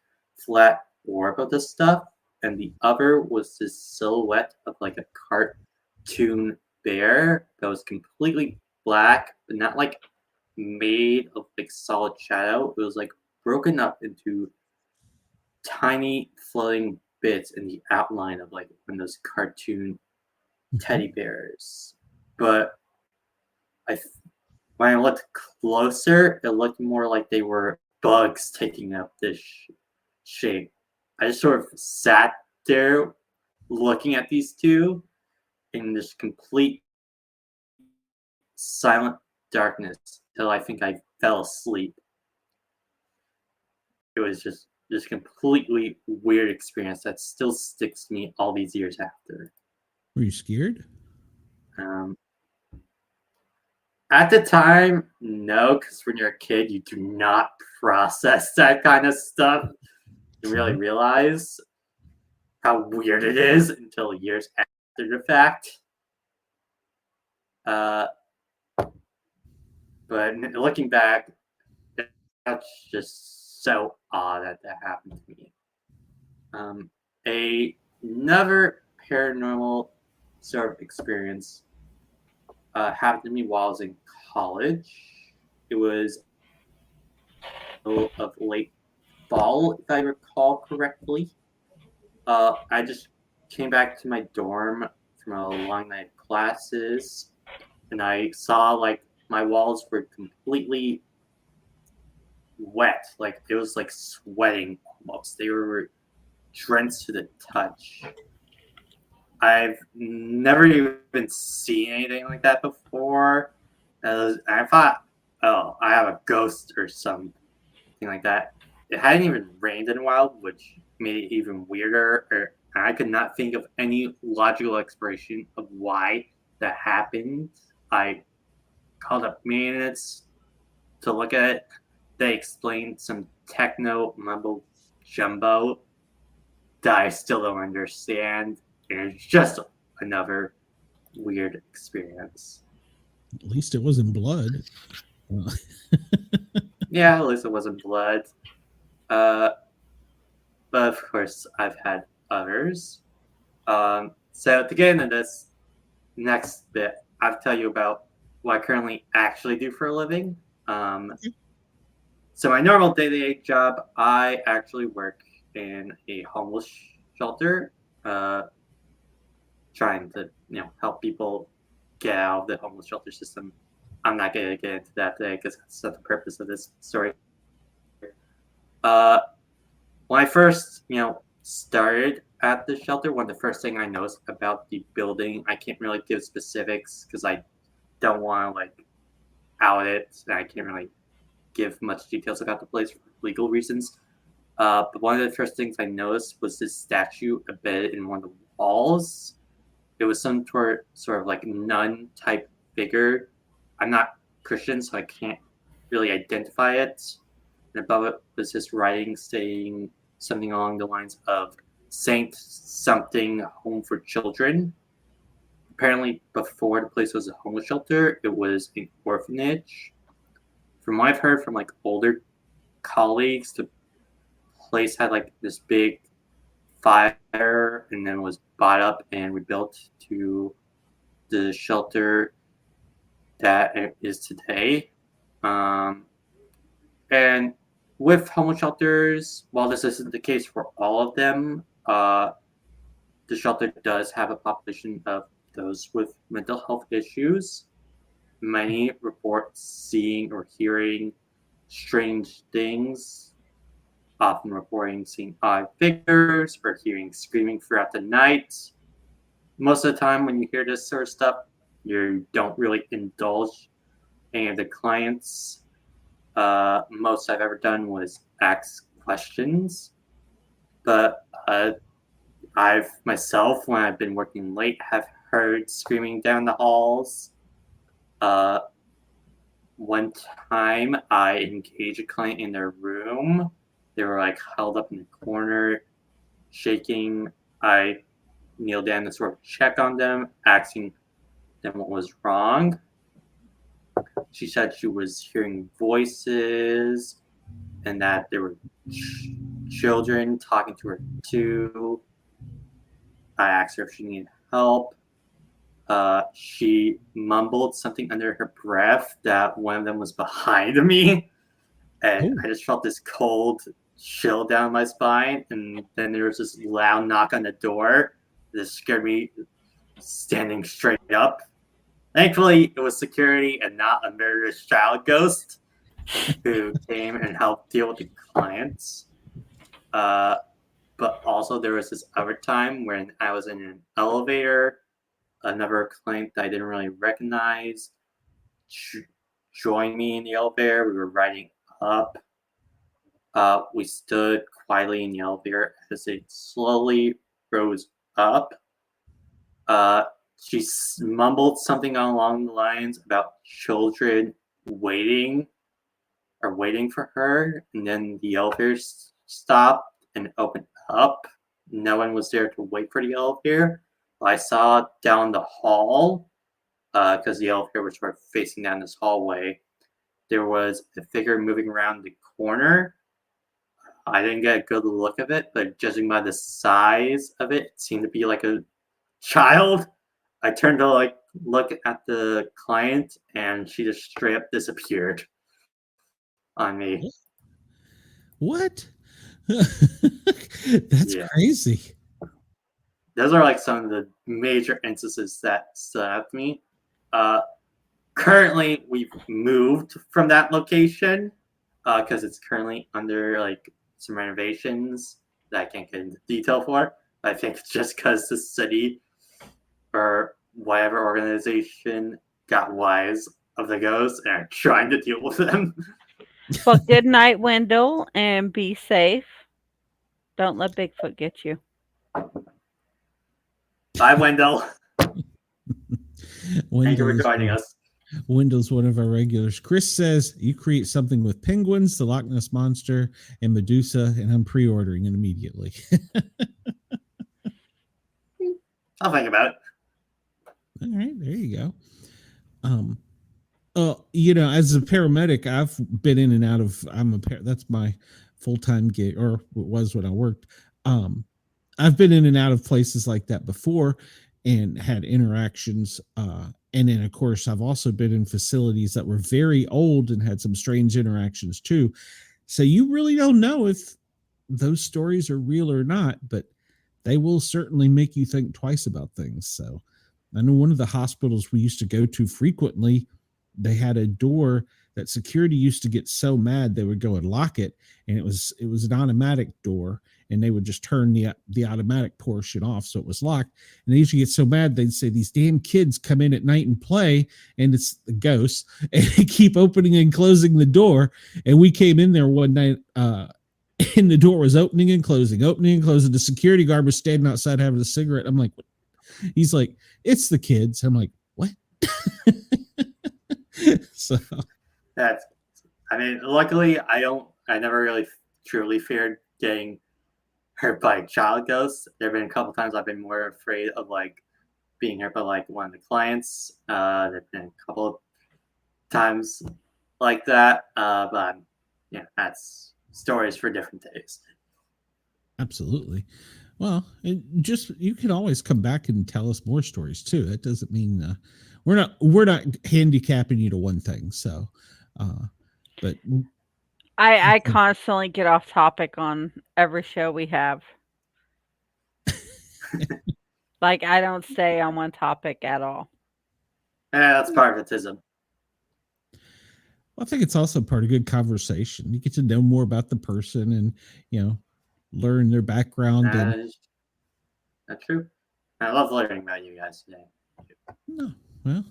flat orb of this stuff, and the other was this silhouette of like a cartoon bear that was completely black, but not like made of like solid shadow. It was like broken up into tiny floating bits in the outline of like one of those cartoon teddy bears. But when I looked closer, it looked more like they were bugs taking up this shape. I just sort of sat there looking at these two in this complete silent darkness until I think I fell asleep. It was just this completely weird experience that still sticks to me all these years after. Were you scared? At the time, no, because when you're a kid, you do not process that kind of stuff. You really realize how weird it is until years after the fact. But looking back, that's just so odd that happened to me. Another paranormal sort of experience happened to me while I was in college. It was of late fall, if I recall correctly. I just came back to my dorm from a long night of classes, and I saw like my walls were completely wet. Like it was like sweating almost. They were drenched to the touch. I've never even seen anything like that before. I thought, oh, I have a ghost or something like that. It hadn't even rained in a while, which made it even weirder. I could not think of any logical explanation of why that happened. I called up maintenance to look at it. They explained some techno mumbo jumbo that I still don't understand. And it's just another weird experience. At least it wasn't blood. Yeah, at least it wasn't blood. But of course, I've had others. So to get into this next bit, I'll tell you about what I currently actually do for a living. So my normal day-to-day job, I actually work in a homeless shelter, trying to help people get out of the homeless shelter system. I'm not going to get into that today because that's not the purpose of this story. When I first, started at the shelter, one of the first thing I noticed about the building, I can't really give specifics because I don't want to out it, and I can't really give much details about the place for legal reasons. But one of the first things I noticed was this statue embedded in one of the walls. It was some sort of nun type figure. I'm not Christian, so I can't really identify it. And above it was this writing saying something along the lines of Saint something home for children. Apparently, before the place was a homeless shelter, it was an orphanage. From what I've heard from older colleagues, the place had this big fire and then was bought up and rebuilt to the shelter that it is today. And with homeless shelters, while this isn't the case for all of them, the shelter does have a population of those with mental health issues. Many report seeing or hearing strange things, often reporting seeing odd figures or hearing screaming throughout the night. Most of the time when you hear this sort of stuff, you don't really indulge any of the clients. Most I've ever done was ask questions. But I've myself, when I've been working late, have heard screaming down the halls. One time I engaged a client in their room They were like held up in the corner, shaking. I kneeled down to sort of check on them, asking them what was wrong. She said she was hearing voices and that there were children talking to her too. I asked her if she needed help. She mumbled something under her breath that one of them was behind me. And I just felt this cold chill down my spine. And then there was this loud knock on the door. This scared me standing straight up. Thankfully, it was security and not a murderous child ghost who came and helped deal with the clients. But also there was this other time when I was in an elevator, another client that I didn't really recognize joined me in the elevator. We were riding up. We stood quietly in the elevator as it slowly rose up. She mumbled something along the lines about children waiting for her, and then the elevator stopped and opened up. No one was there to wait for the elevator. I saw down the hall, because the elevator was sort of facing down this hallway, there was a figure moving around the corner. I didn't get a good look of it, but judging by the size of it, it seemed to be like a child. I turned to look at the client, and she just straight up disappeared on me. What? That's crazy. Those are some of the major instances that stood out to me. Currently, we've moved from that location because it's currently under some renovations that I can't get into detail for. I think it's just because the city or whatever organization got wise of the ghosts and are trying to deal with them. Well, good night, Wendell, and be safe. Don't let Bigfoot get you. Bye, Wendell. Thank you for joining us. Wendell's one of our regulars. Chris says, you create something with penguins, the Loch Ness Monster, and Medusa, and I'm pre-ordering it immediately. I'll think about it. All right, there you go. As a paramedic, I've been in and out of. That's my full-time gig, or it was when I worked. I've been in and out of places like that before, and had interactions. And then, of course, I've also been in facilities that were very old and had some strange interactions too. So you really don't know if those stories are real or not, but they will certainly make you think twice about things. So I know one of the hospitals we used to go to frequently, they had a door that security used to get so mad they would go and lock it, and it was an automatic door, and they would just turn the automatic portion off so it was locked. And they used to get so mad they'd say, these damn kids come in at night and play, and it's the ghosts, and they keep opening and closing the door. And we came in there one night, and the door was opening and closing. The security guard was standing outside having a cigarette. I'm like, what? He's like, it's the kids. I'm like, what? So luckily I never really truly feared getting hurt by child ghosts. There have been a couple times I've been more afraid of being hurt by one of the clients. There have been a couple of times like that. But that's stories for different days. Absolutely. Well, you can always come back and tell us more stories too. That doesn't mean we're not handicapping you to one thing. So, but I constantly get off topic on every show we have. I don't stay on one topic at all. Yeah, that's part of autism. I think it's also part of good conversation. You get to know more about the person and, learn their background. That's true. I love learning about you guys today. No, well,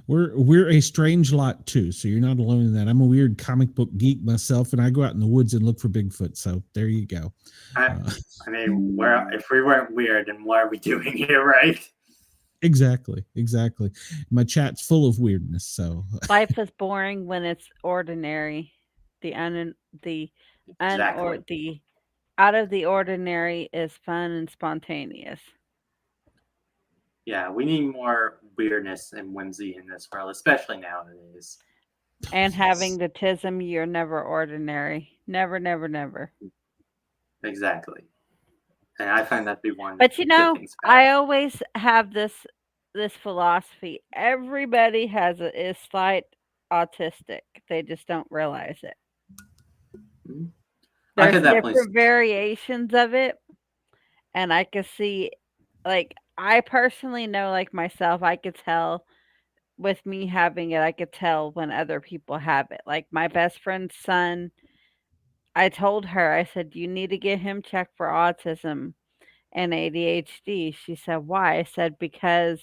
we're a strange lot too, so you're not alone in that. I'm a weird comic book geek myself, and I go out in the woods and look for Bigfoot. So there you go. If we weren't weird, then what are we doing here, right? Exactly. My chat's full of weirdness. So life is boring when it's ordinary. The Exactly. the out of the ordinary is fun and spontaneous. Yeah, we need more weirdness and whimsy in this world, especially nowadays. And having the tism, you're never ordinary. Never, never, never. Exactly. And I find that to be one of But the good things about I it. always have this philosophy. Everybody is slight autistic. They just don't realize it. Mhm. I There's could definitely different variations of it, and I can see, like, I personally know, like myself, I could tell with me having it, I could tell when other people have it. Like my best friend's son, I told her, I said, you need to get him checked for autism and ADHD. She said, why? I said, because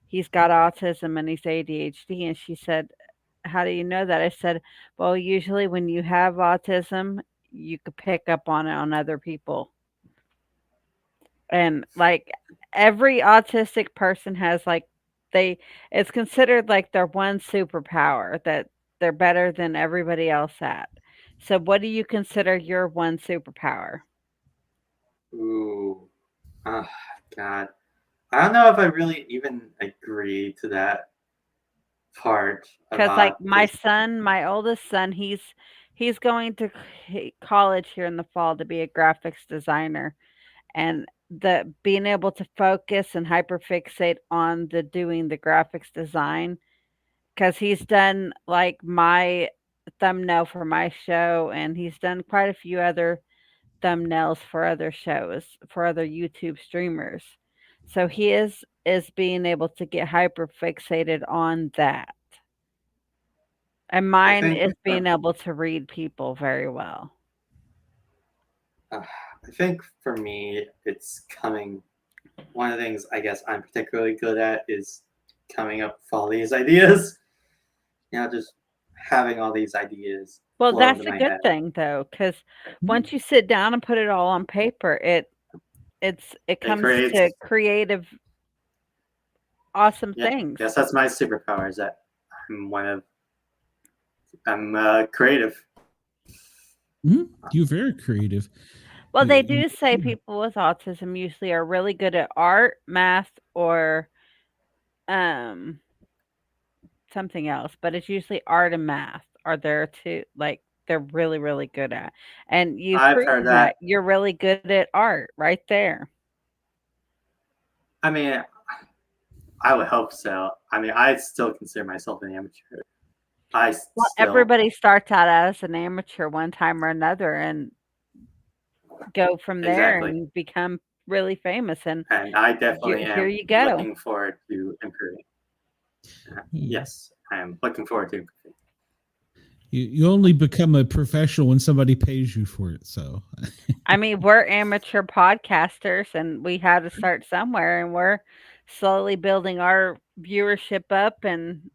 he's got autism and he's ADHD. And she said, how do you know that? I said, well, usually when you have autism, you could pick up on it on other people. And like every autistic person has like they it's considered like their one superpower that they're better than everybody else at. So what do you consider your one superpower? Ooh. Oh, God. I don't know if I really even agree to that part Cuz like about my this. son, my oldest son, he's going to college here in the fall to be a graphics designer, and the being able to focus and hyperfixate on the doing the graphics design, because he's done like my thumbnail for my show, and he's done quite a few other thumbnails for other shows for other YouTube streamers. So he is being able to get hyper fixated on that. And I mine think is being able to read people very well. I think for me, it's coming. One of the things I guess I'm particularly good at is coming up with all these ideas. Just having all these ideas Well, flow that's into a my good head. thing though, because once you sit down and put it all on paper, it It comes creates. to creative, awesome Yeah, things. guess that's my superpower. Is that I'm creative. You're very creative. Well, they You- do say people with autism usually are really good at art, math, or um something else, but it's usually art and math are there too. Like they're really, really good at. And you I've prove heard that that. you're really good at art right there. I mean, I would hope so. I mean, I still consider myself an amateur. Well, everybody starts out as an amateur one time or another and go from there Exactly, and become really famous. And and I definitely here am you go. looking forward to improving. Yes, I am looking forward to improving. you only become a professional when somebody pays you for it. So I mean, we're amateur podcasters and we had to start somewhere, and we're slowly building our viewership up, and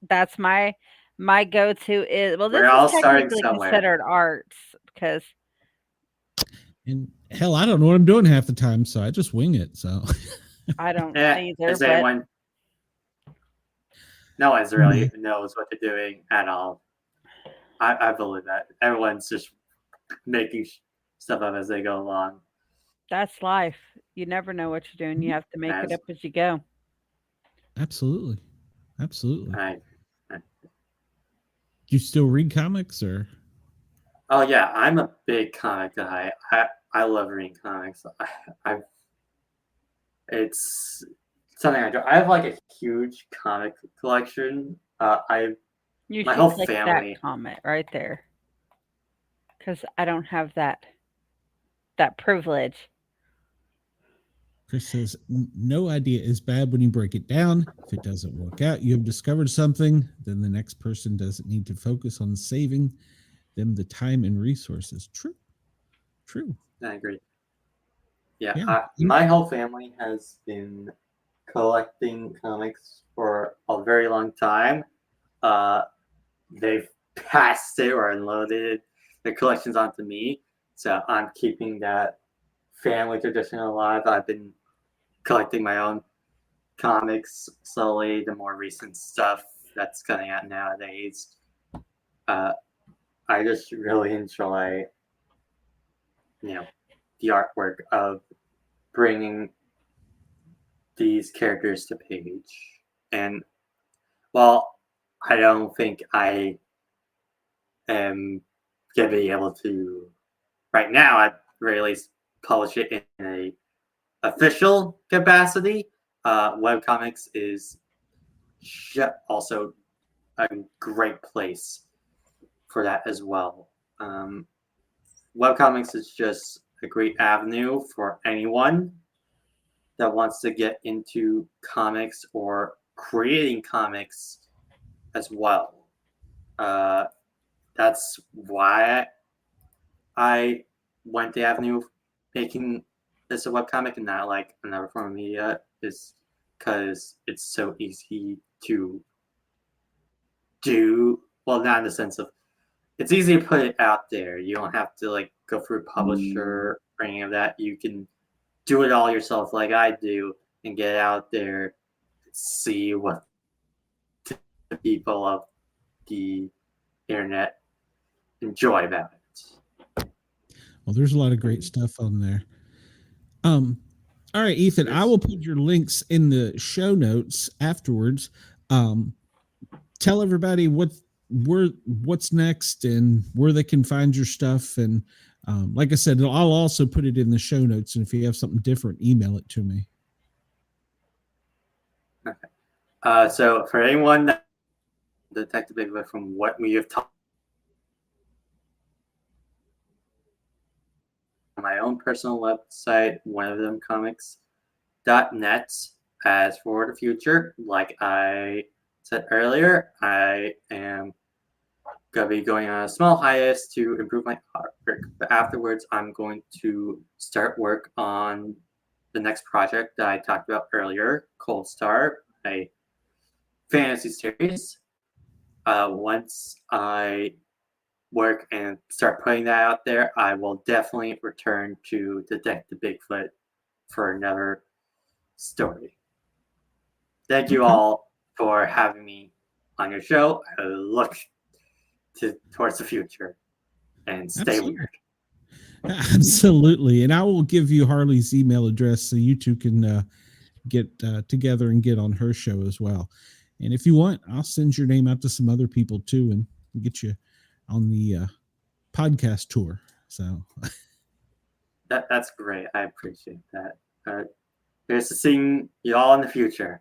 that's my go-to is, well, We're this is all starting technically somewhere. considered arts because and hell, I don't know what I'm doing half the time, so I just wing it. So I don't either, Is but anyone? No one's really knows what they're doing at all. I believe that everyone's just making stuff up as they go along. that's life. You never know what you're doing. You have to make it As up as you go. absolutely, absolutely. I, Do you still read comics or? oh yeah, I'm a big comic guy. I love reading comics. It's something I do. I have like a huge comic collection. You My should whole click family. that comment right there because I don't have that privilege. Chris says, no idea is bad when you break it down. If it doesn't work out, you have discovered something, then the next person doesn't need to focus on saving them the time and resources. True. True. I agree. Yeah, Yeah. my whole family has been collecting comics for a very long time. They've passed it or unloaded the collections onto me, so I'm keeping that family tradition alive. I've been collecting my own comics slowly, the more recent stuff that's coming out nowadays. I just really enjoy the artwork of bringing these characters to page. And well, I don't think I am going to be able to right now at very least publish it in a official capacity. Webcomics is also a great place for that as well. Webcomics is just a great avenue for anyone that wants to get into comics or creating comics as well. That's why I went the avenue of making this a webcomic and not like another form of media, is because it's so easy to do. Well, not in the sense of it's easy to put it out there. You don't have to like go through a publisher or any of that. You can do it all yourself like I do and get it out there, see what the people of the internet enjoy about it. Well, there's a lot of great stuff on there. All right, Ethan, I will put your links in the show notes afterwards. Tell everybody what's next and where they can find your stuff. And like I said, I'll also put it in the show notes. And if you have something different, email it to me. Okay. So for anyone that Detective Bigfoot, from what we have talked on my own personal website, oneofthemcomics.net. As for the future, like I said earlier, I am going to be going on a small hiatus to improve my artwork. But afterwards, I'm going to start work on the next project that I talked about earlier, Cold Star, a fantasy series. Once I work and start putting that out there, I will definitely return to Detective Bigfoot for another story. Thank you all for having me on your show. I look towards the future and stay weird. Absolutely. And I will give you Harley's email address so you two can get together and get on her show as well. And if you want, I'll send your name out to some other people too and get you on the podcast tour. So that's great. I appreciate that. Here's to seeing you all in the future.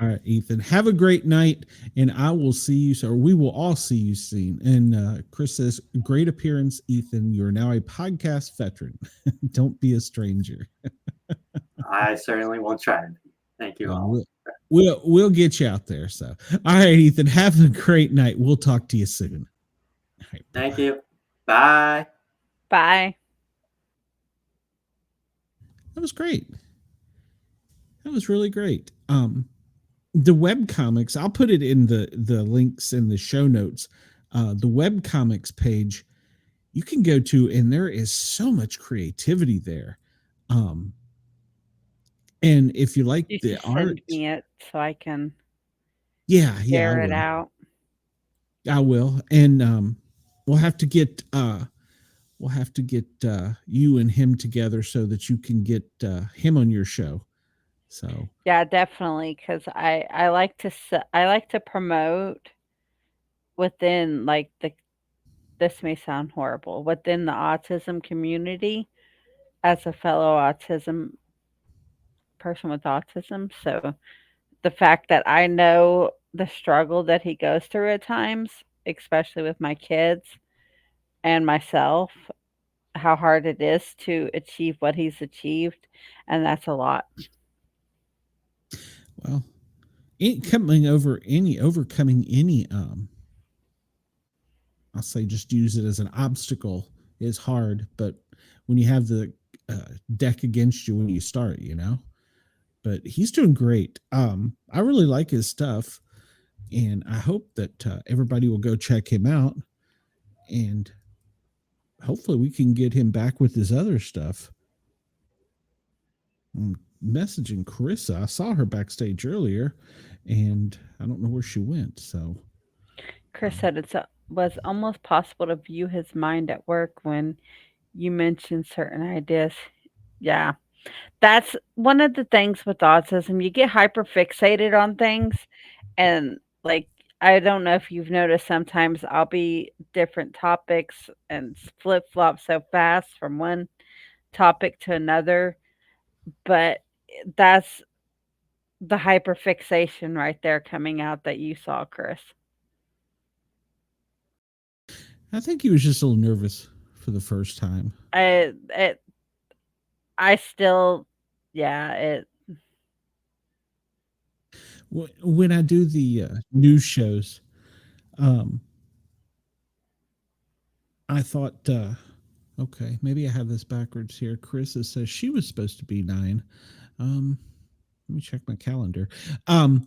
All right, Ethan, have a great night, and I will see you, or we will all see you soon. And Chris says, great appearance, Ethan. You're now a podcast veteran. Don't be a stranger. I certainly won't try. Thank you all. We'll get you out there. So, all right, Ethan, have a great night. We'll talk to you soon. All right, thank you. Bye. Bye. That was great. That was really great. The webcomics, I'll put it in the links in the show notes. The webcomics page you can go to, and there is so much creativity there. And if you like the art, send me it so I can share it out. I will. And we'll have to get you and him together so that you can get him on your show. So yeah, definitely, because I like to promote within like this may sound horrible, within the autism community as a fellow person with autism. So the fact that I know the struggle that he goes through at times, especially with my kids and myself, how hard it is to achieve what he's achieved, and that's a lot. Well, overcoming any I'll say just use it as an obstacle is hard, but when you have the deck against you when you start, but he's doing great. I really like his stuff, and I hope that everybody will go check him out, and hopefully we can get him back with his other stuff. I'm messaging Corissa. I saw her backstage earlier, and I don't know where she went. So Chris said it was almost possible to view his mind at work when you mentioned certain ideas. Yeah. That's one of the things with autism. You get hyper fixated on things. And like, I don't know if you've noticed, sometimes I'll be different topics and flip flop so fast from one topic to another. But that's the hyper fixation right there coming out that you saw, Chris. I think he was just a little nervous for the first time. I still, yeah, When I do the news shows, I thought, okay, maybe I have this backwards here. Carissa says she was supposed to be 9. Let me check my calendar. I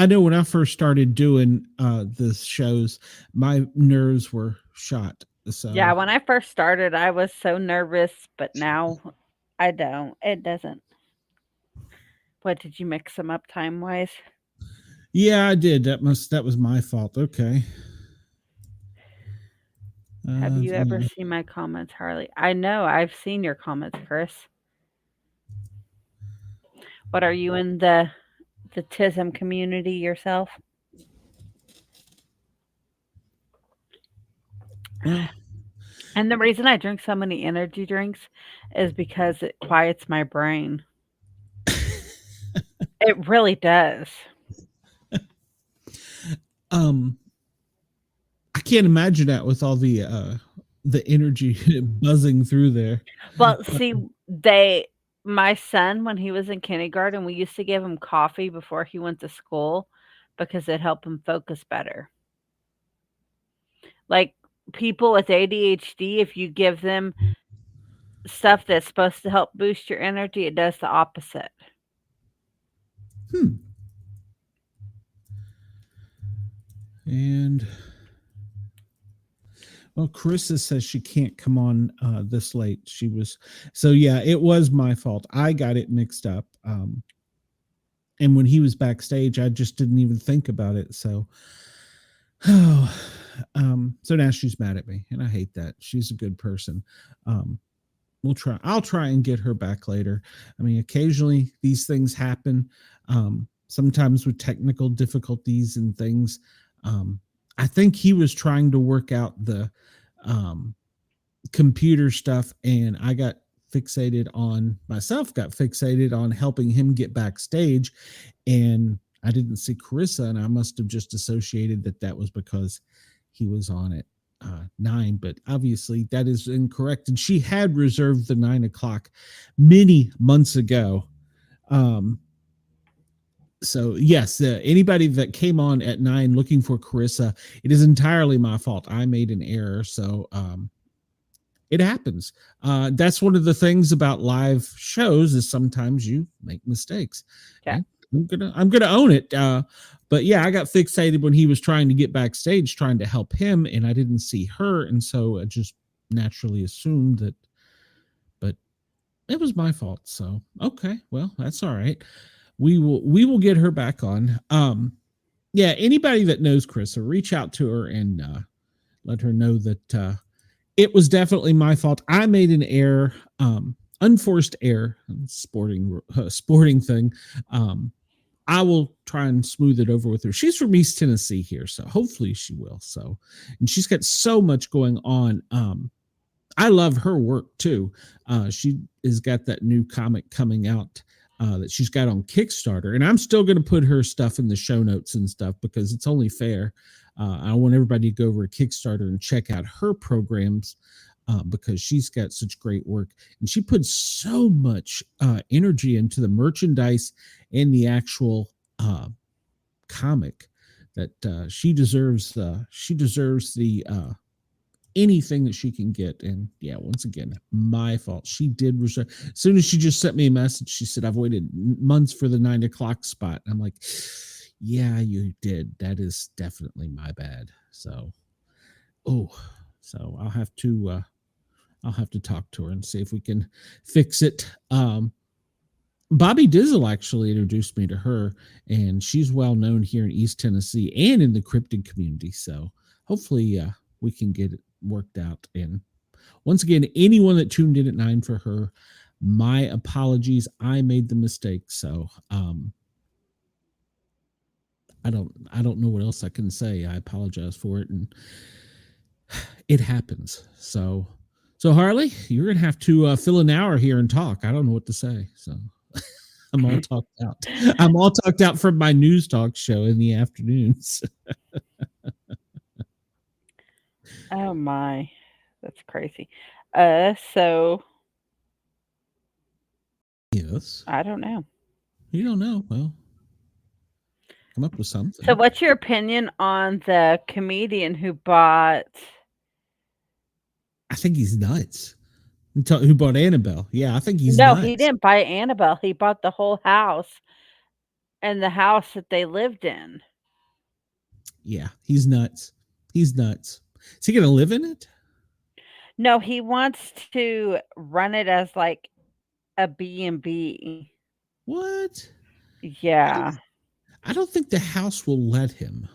know when I first started doing the shows, my nerves were shot. So yeah, when I first started, I was so nervous, but now I don't. It doesn't. What, did you mix them up time wise? yeah, I did. That was my fault. Okay. Have you ever seen my comments, Harley? I know I've seen your comments, Chris. What, are you in the TISM community yourself? Well, And the reason I drink so many energy drinks is because it quiets my brain. It really does. I can't imagine that with all the energy buzzing through there. Well, see, my son, when he was in kindergarten, we used to give him coffee before he went to school because it helped him focus better. Like, people with ADHD, if you give them stuff that's supposed to help boost your energy, it does the opposite. And well, Carissa says she can't come on this late. So yeah, it was my fault. I got it mixed up. And when he was backstage, I just didn't even think about it. So, so now she's mad at me, and I hate that. She's a good person. I'll try and get her back later. I mean, occasionally these things happen. Sometimes with technical difficulties and things. I think he was trying to work out the computer stuff, and I got fixated on helping him get backstage, and I didn't see Carissa, and I must have just associated that was because he was on at 9, but obviously that is incorrect, and she had reserved the 9 o'clock many months ago. So yes, anybody that came on at 9 looking for Carissa, it is entirely my fault. I made an error. So it happens. That's one of the things about live shows is sometimes you make mistakes. Yeah. I'm gonna own it. But yeah, I got fixated when he was trying to get backstage, trying to help him, and I didn't see her, and so I just naturally assumed that. But it was my fault. So okay, well, that's all right. We will get her back on. Yeah, anybody that knows Carissa, reach out to her and let her know that it was definitely my fault. I made an error, unforced error, sporting thing. I will try and smooth it over with her. She's from East Tennessee here, so hopefully she will. So, and she's got so much going on. I love her work too. She has got that new comic coming out that she's got on Kickstarter, and I'm still going to put her stuff in the show notes and stuff because it's only fair. I want everybody to go over to Kickstarter and check out her programs because she's got such great work, and she puts so much energy into the merchandise and the actual comic that she deserves. She deserves the anything that she can get. And yeah, once again, my fault. She did reserve. As soon as she just sent me a message, she said, I've waited months for the 9 o'clock spot. I'm like, yeah, you did. That is definitely my bad. So, so I'll have to talk to her and see if we can fix it. Bobby Dizzle actually introduced me to her, and she's well known here in East Tennessee and in the cryptid community. So hopefully we can get it worked out, and once again, anyone that tuned in at 9 for her, my apologies. I made the mistake. So I don't know what else I can say. I apologize for it, and it happens. So Harley, you're gonna have to fill an hour here and talk. I don't know what to say. So I'm all talked out. I'm all talked out from my news talk show in the afternoons. Oh my, that's crazy. So Yes. I don't know. You don't know. Well, come up with something. So what's your opinion on the comedian who bought? I think he's nuts. Who bought Annabelle? Yeah, I think he's No, nuts. he didn't buy Annabelle. He bought the whole house and the house that they lived in. Yeah, he's nuts. He's nuts. Is he gonna live in it? No, he wants to run it as like a B&B. What? Yeah. I don't think the house will let him.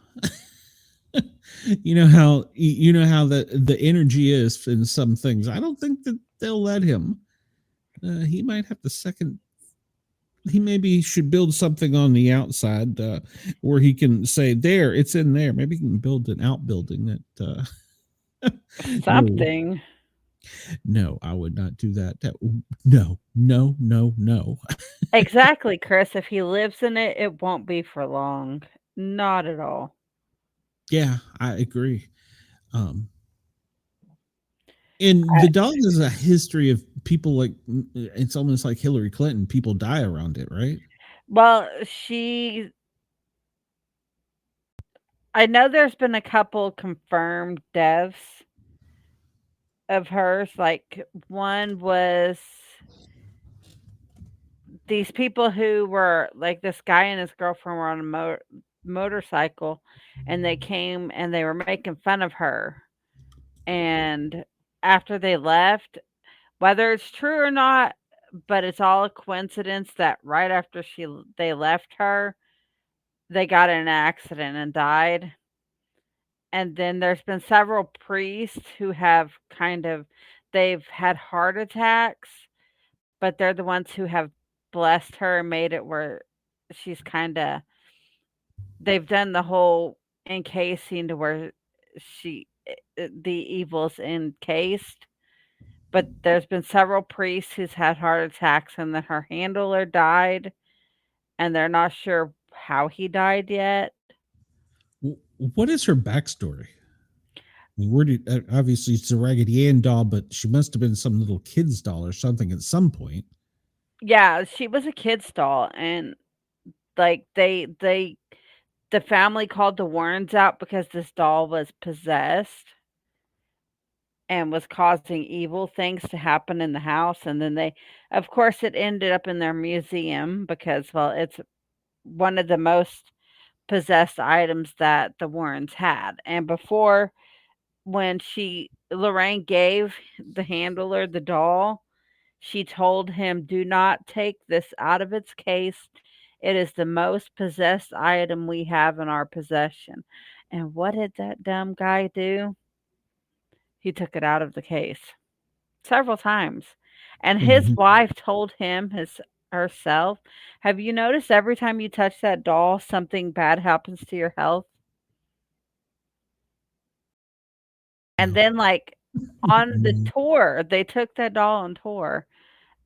you know how the energy is in some things. I don't think that they'll let him. He might have to second. He maybe should build something on the outside where he can say, "There, it's in there." Maybe he can build an outbuilding that. Something. No, I would not do that. No. Exactly, Chris. If he lives in it, it won't be for long. Not at all. Yeah, I agree. And the dog has a history of people like it's almost like Hillary Clinton. People die around it, right? Well, I know there's been a couple confirmed deaths of hers. Like one was these people who were like this guy and his girlfriend were on a motorcycle, and they came and they were making fun of her. And after they left, whether it's true or not, but it's all a coincidence that right after they left her, they got in an accident and died. And then there's been several priests who have they've had heart attacks, but they're the ones who have blessed her and made it where she's they've done the whole encasing to where the evil's encased. But there's been several priests who's had heart attacks, and then her handler died, and they're not sure how he died yet. What is her backstory? Where did obviously it's a Raggedy Ann doll, but she must have been some little kid's doll or something at some point. Yeah, she was a kid's doll, and like the family called the Warrens out because this doll was possessed and was causing evil things to happen in the house. And then of course, it ended up in their museum because, well, it's one of the most possessed items that the Warrens had. And before, when Lorraine gave the handler the doll, she told him, "Do not take this out of its case. It is the most possessed item we have in our possession." And what did that dumb guy do? He took it out of the case several times. And his wife told him herself, "Have you noticed every time you touch that doll, something bad happens to your health?" And then, like, on the tour, they took that doll on tour,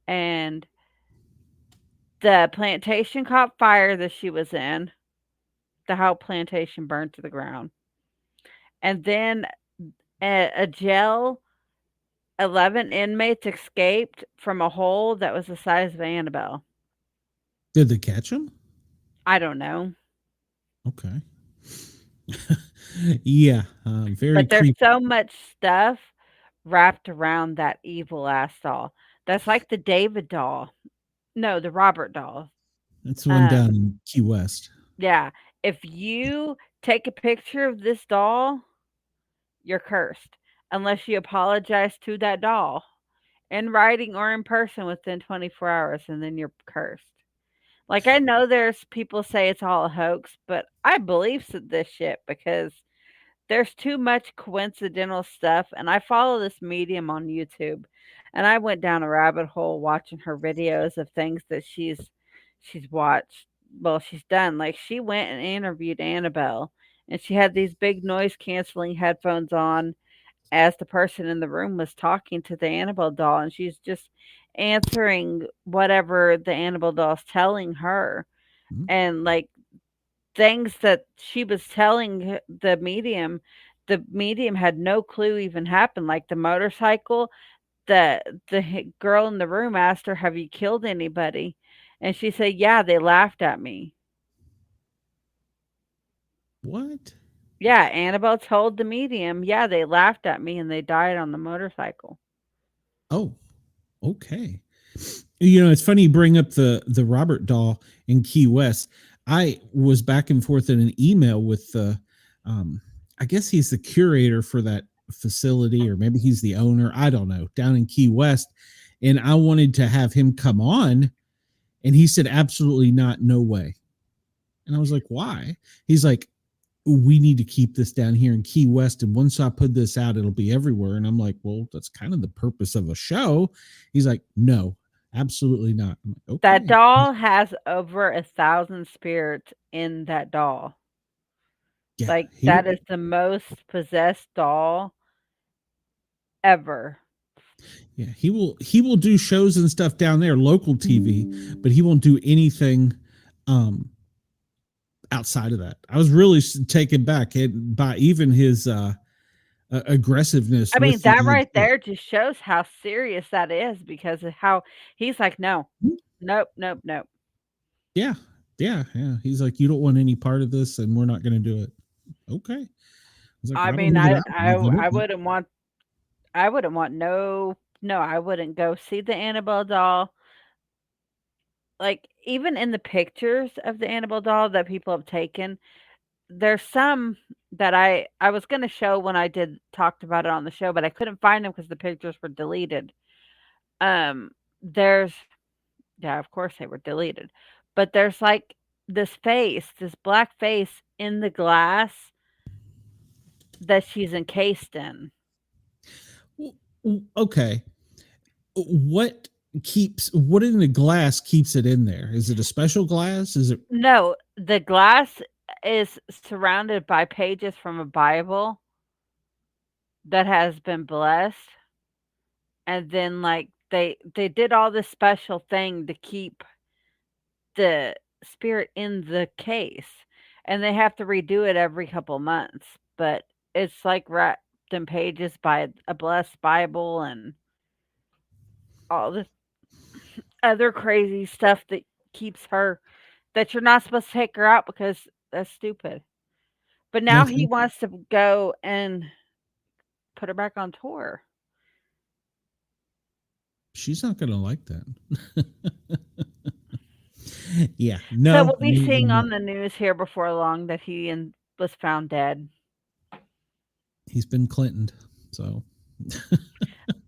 and the plantation caught fire that she was in. The whole plantation burned to the ground. And then a jail, 11 inmates escaped from a hole that was the size of Annabelle. Did they catch him? I don't know. Okay. Yeah, very But there's creepy. so much stuff wrapped around that evil ass doll. That's like the David doll. No, the Robert doll. That's the one down in Key West. Yeah. If you take a picture of this doll, you're cursed. Unless you apologize to that doll in writing or in person within 24 hours, and then you're cursed. Like, I know there's people say it's all a hoax, but I believe this shit because there's too much coincidental stuff, and I follow this medium on YouTube, and I went down a rabbit hole watching her videos of things that she's watched. Well, she's done. Like she went and interviewed Annabelle, and she had these big noise canceling headphones on as the person in the room was talking to the Annabelle doll, and she's just answering whatever the Annabelle doll's telling her, Mhm. and like things that she was telling the medium had no clue even happened, like the motorcycle. The girl in the room asked her, "Have you killed anybody?" And she said, "Yeah, they laughed at me." What? Yeah, Annabelle told the medium, "Yeah, they laughed at me and they died on the motorcycle." Oh, okay. You know, it's funny you bring up the Robert doll in Key West. I was back and forth in an email with the I guess he's the curator for that facility, or maybe he's the owner, I don't know, down in Key West. And I wanted to have him come on, and he said absolutely not, no way. And I was like, why? He's like, we need to keep this down here in Key West, and once I put this out, it'll be everywhere. And I'm like, well, that's kind of the purpose of a show. He's like, no, absolutely not. I'm like, That okay. doll has over 1,000 spirits in that doll. Yeah, Like, that is the most possessed doll ever. yeah, he will do shows and stuff down there, local TV, but he won't do anything outside of that. I was really taken back by even his aggressiveness I mean, with the that right idea. there just shows how serious that is because of how he's like, "No. Nope, nope, nope." Yeah, yeah, yeah. He's like, you don't want any part of this, and we're not going to do it. Okay. I was like, I well, I don't mean, know that I I I believe in it, I but wouldn't want no, I wouldn't go see the Annabelle doll. Like, even in the pictures of the Annabelle doll that people have taken, there's some that I was gonna show when I did talked about it on the show, but I couldn't find them because the pictures were deleted. There's yeah, of course they were deleted, but there's, like, this face, this black face in the glass that she's encased in. okay. What what in the glass keeps it in there? Is it a special glass? Is it No, the glass is surrounded by pages from a Bible that has been blessed, and then, like, they did all this special thing to keep the spirit in the case, and they have to redo it every couple months, but it's, like, wrapped in pages by a blessed Bible and all this other crazy stuff that keeps her that you're not supposed to take her out because that's stupid. But no? now he wants to go and put her back on tour. She's not going to like that. Yeah, So no, we'll be no, seeing no. on the news here before long that was found dead. He's been Clintoned, so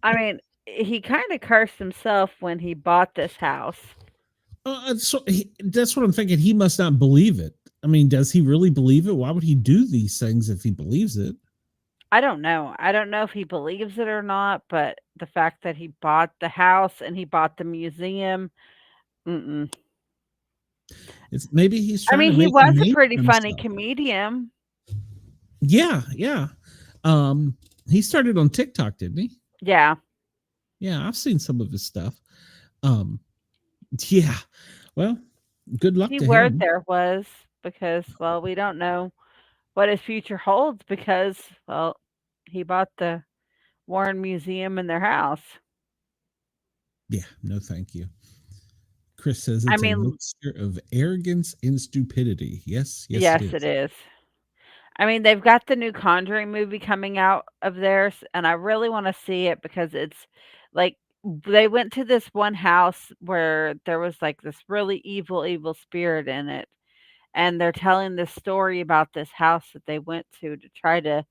I mean, he kind of cursed himself when he bought this house. that's what I'm thinking. He must not believe it. I mean, does he really believe it? Why would he do these things if he believes it? I don't know. I don't know if he believes it or not, but the fact that he bought the house and he bought the museum, mm-mm. It's maybe he's I trying mean, to he make a was a name pretty for funny himself. comedian. Yeah, yeah. He started on TikTok, didn't he? Yeah. Yeah, I've seen some of his stuff. Um, yeah. Well, good luck Key to word him. there was because, well, we don't know what his future holds because, well, he bought the Warren Museum in their house. Yeah, no, thank you. Chris says I it's a mean, mixture of arrogance and stupidity. Yes, yes, it yes, it is. is. I mean, they've got the new Conjuring movie coming out of theirs, and I really want to see it because it's like they went to this one house where there was like this really evil spirit in it. And they're telling this story about this house that they went to try to,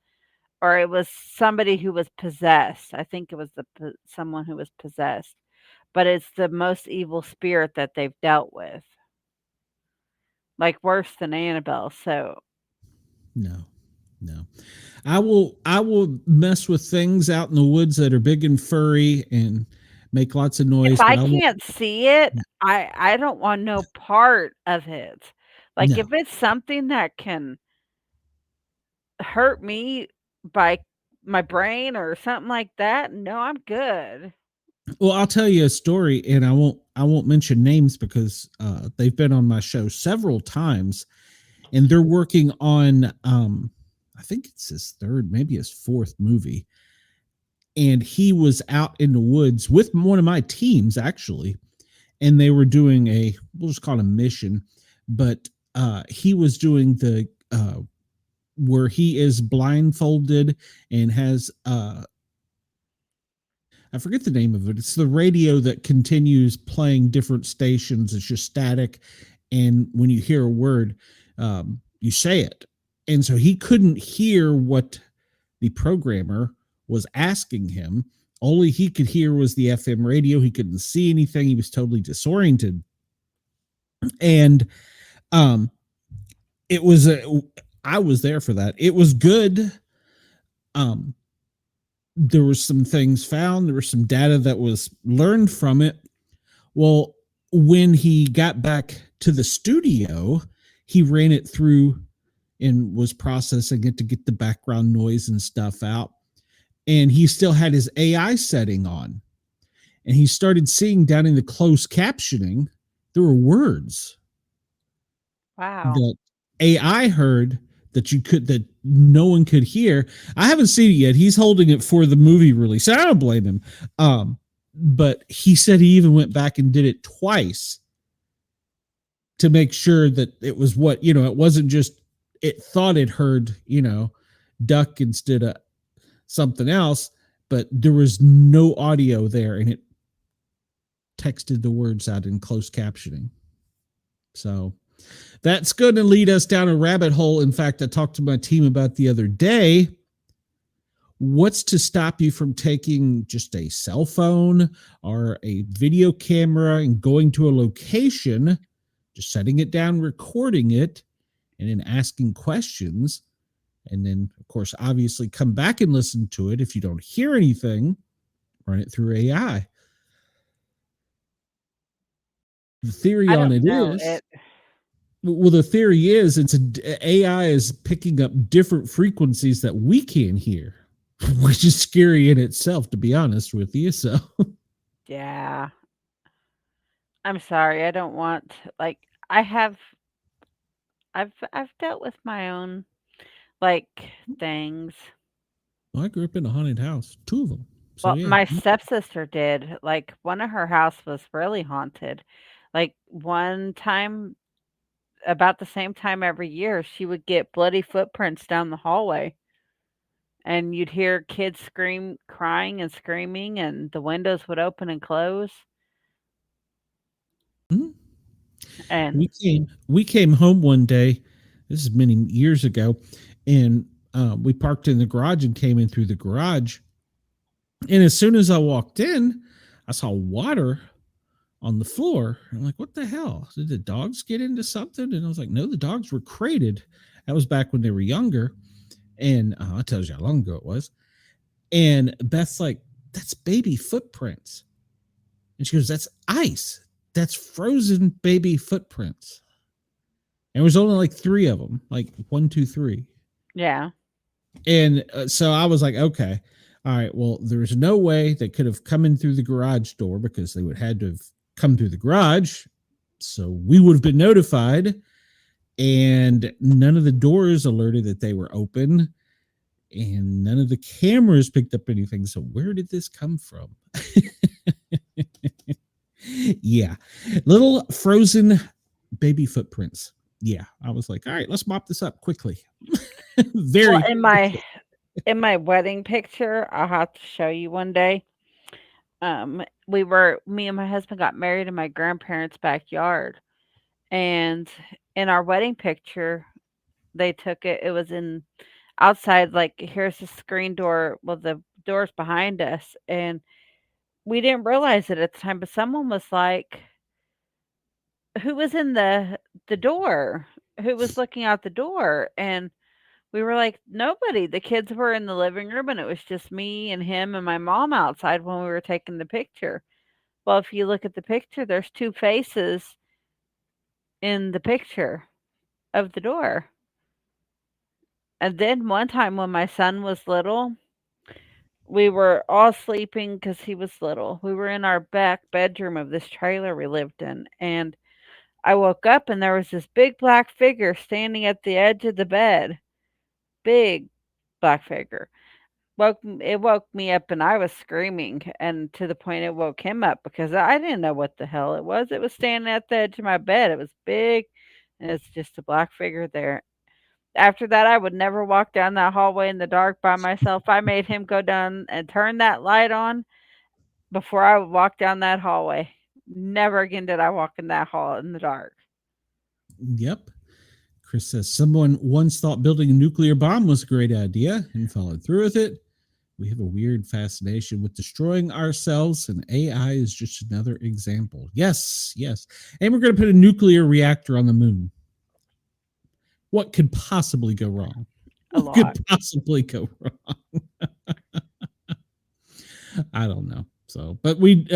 or it was somebody who was possessed. I think it was someone who was possessed, but it's the most evil spirit that they've dealt with, like worse than Annabelle. So No. No. I will mess with things out in the woods that are big and furry and make lots of If noise, but I I won't. can't see it, I don't want no part of it. Like, if No. it's something that can hurt me by my brain or something like that, no, I'm good. Well, I'll tell you a story, and I won't mention names because they've been on my show several times, and they're working on I think it's his third, maybe his fourth movie, and he was out in the woods with one of my teams actually, and they were doing we'll just call it a mission, but he was doing the where he is blindfolded and has I forget the name of it. It's the radio that continues playing different stations. It's just static, and when you hear a word, you say it. And so he couldn't hear what the programmer was asking him. Only he could hear was the FM radio. He couldn't see anything. He was totally disoriented. And um, it was I was there for that. It was good. Um, there were some things found. There was some data that was learned from it. Well, when he got back to the studio, he ran it through and was processing it to get the background noise and stuff out. And he still had his AI setting on. And he started seeing down in the closed captioning, there were words Wow. that AI heard that no one could hear. I haven't seen it yet. He's holding it for the movie release. I don't blame him. But he said he even went back and did it twice to make sure that it was what, it wasn't just, it thought it heard, duck instead of something else, but there was no audio there, and it texted the words out in closed captioning. So that's going to lead us down a rabbit hole. In fact, I talked to my team about the other day. What's to stop you from taking just a cell phone or a video camera and going to a location, just setting it down, recording it, and then asking questions? And then, of course, obviously come back and listen to it. If you don't hear anything, run it through AI. The theory I on don't it know. is, well, the theory is AI is picking up different frequencies that we can't hear, which is scary in itself, to be honest with you. So, Yeah. I'm sorry. I don't want like I've dealt with my own like things. well, I grew up in a haunted house, 2 of them. So, Well, yeah. my stepsister did. Like one of her house was really haunted. Like one time about the same time every year, she would get bloody footprints down the hallway. And you'd hear kids scream, crying and screaming, and the windows would open and close. Mhm. And We came home one day. This is many years ago, and we parked in the garage and came in through the garage. And as soon as I walked in, I saw water on the floor. I'm like, what the hell? Did the dogs get into something? And I was like, no, the dogs were crated. That was back when they were younger. And that tells you how long ago it was. And Beth's like, that's baby footprints. And she goes, that's ice. That's frozen baby footprints. And there was only like 3 of them, like 1, 2, 3. yeah. And so I was like, okay, all right, well, there's no way they could have come in through the garage door because they would have had to have come through the garage. So we would have been notified, and none of the doors alerted that they were open, and none of the cameras picked up anything. So where did this come from? Yeah, little frozen baby footprints. Yeah, I was like, all right, let's mop this up quickly. Very Well, in my wedding picture, I'll have to show you one day. Me and my husband got married in my grandparents' backyard. And in our wedding picture, they took it. It was in outside, like here's the screen door. Well, the door's behind us. And we didn't realize it at the time, but someone was like, who was in the door? Who was looking out the door? And We were like, nobody. The kids were in the living room, and it was just me and him and my mom outside when we were taking the picture. Well, if you look at the picture, there's two faces in the picture of the door. And then one time when my son was little, we were all sleeping because he was little. We were in our back bedroom of this trailer we lived in, and I woke up and there was this big black figure standing at the edge of the bed. Big black figure. It woke me up and I was screaming, and to the point it woke him up because I didn't know what the hell it was. It was standing at the edge of my bed. It was big, and it's just a black figure there. After that, I would never walk down that hallway in the dark by myself. I made him go down and turn that light on before I would walk down that hallway. Never again did I walk in that hall in the dark. Yep. Chris says, someone once thought building a nuclear bomb was a great idea and followed through with it. We have a weird fascination with destroying ourselves, and AI is just another example. Yes, yes. And we're going to put a nuclear reactor on the moon. What could possibly go wrong? A What could lot. possibly go wrong? I don't know. So, but we,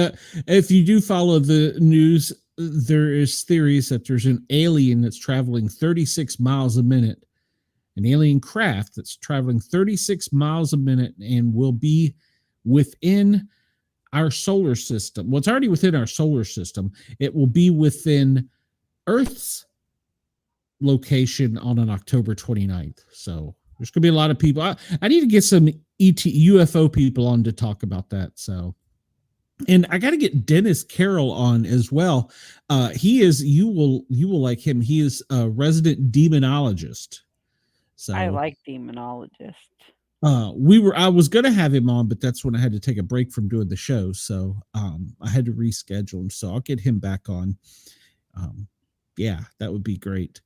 if you do follow the news, there is theories that there's an alien that's traveling 36 miles a minute, an alien craft that's traveling 36 miles a minute and will be within our solar system. Well, it's already within our solar system. It will be within Earth's location on October 29th. So there's going to be a lot of people. I need to get some UFO people on to talk about that. So, and I got to get Dennis Carroll on as well. He is, you will like him. He is a resident demonologist. So I like demonologists. I was going to have him on, but that's when I had to take a break from doing the show. So I had to reschedule him. So I'll get him back on. Yeah, that would be great.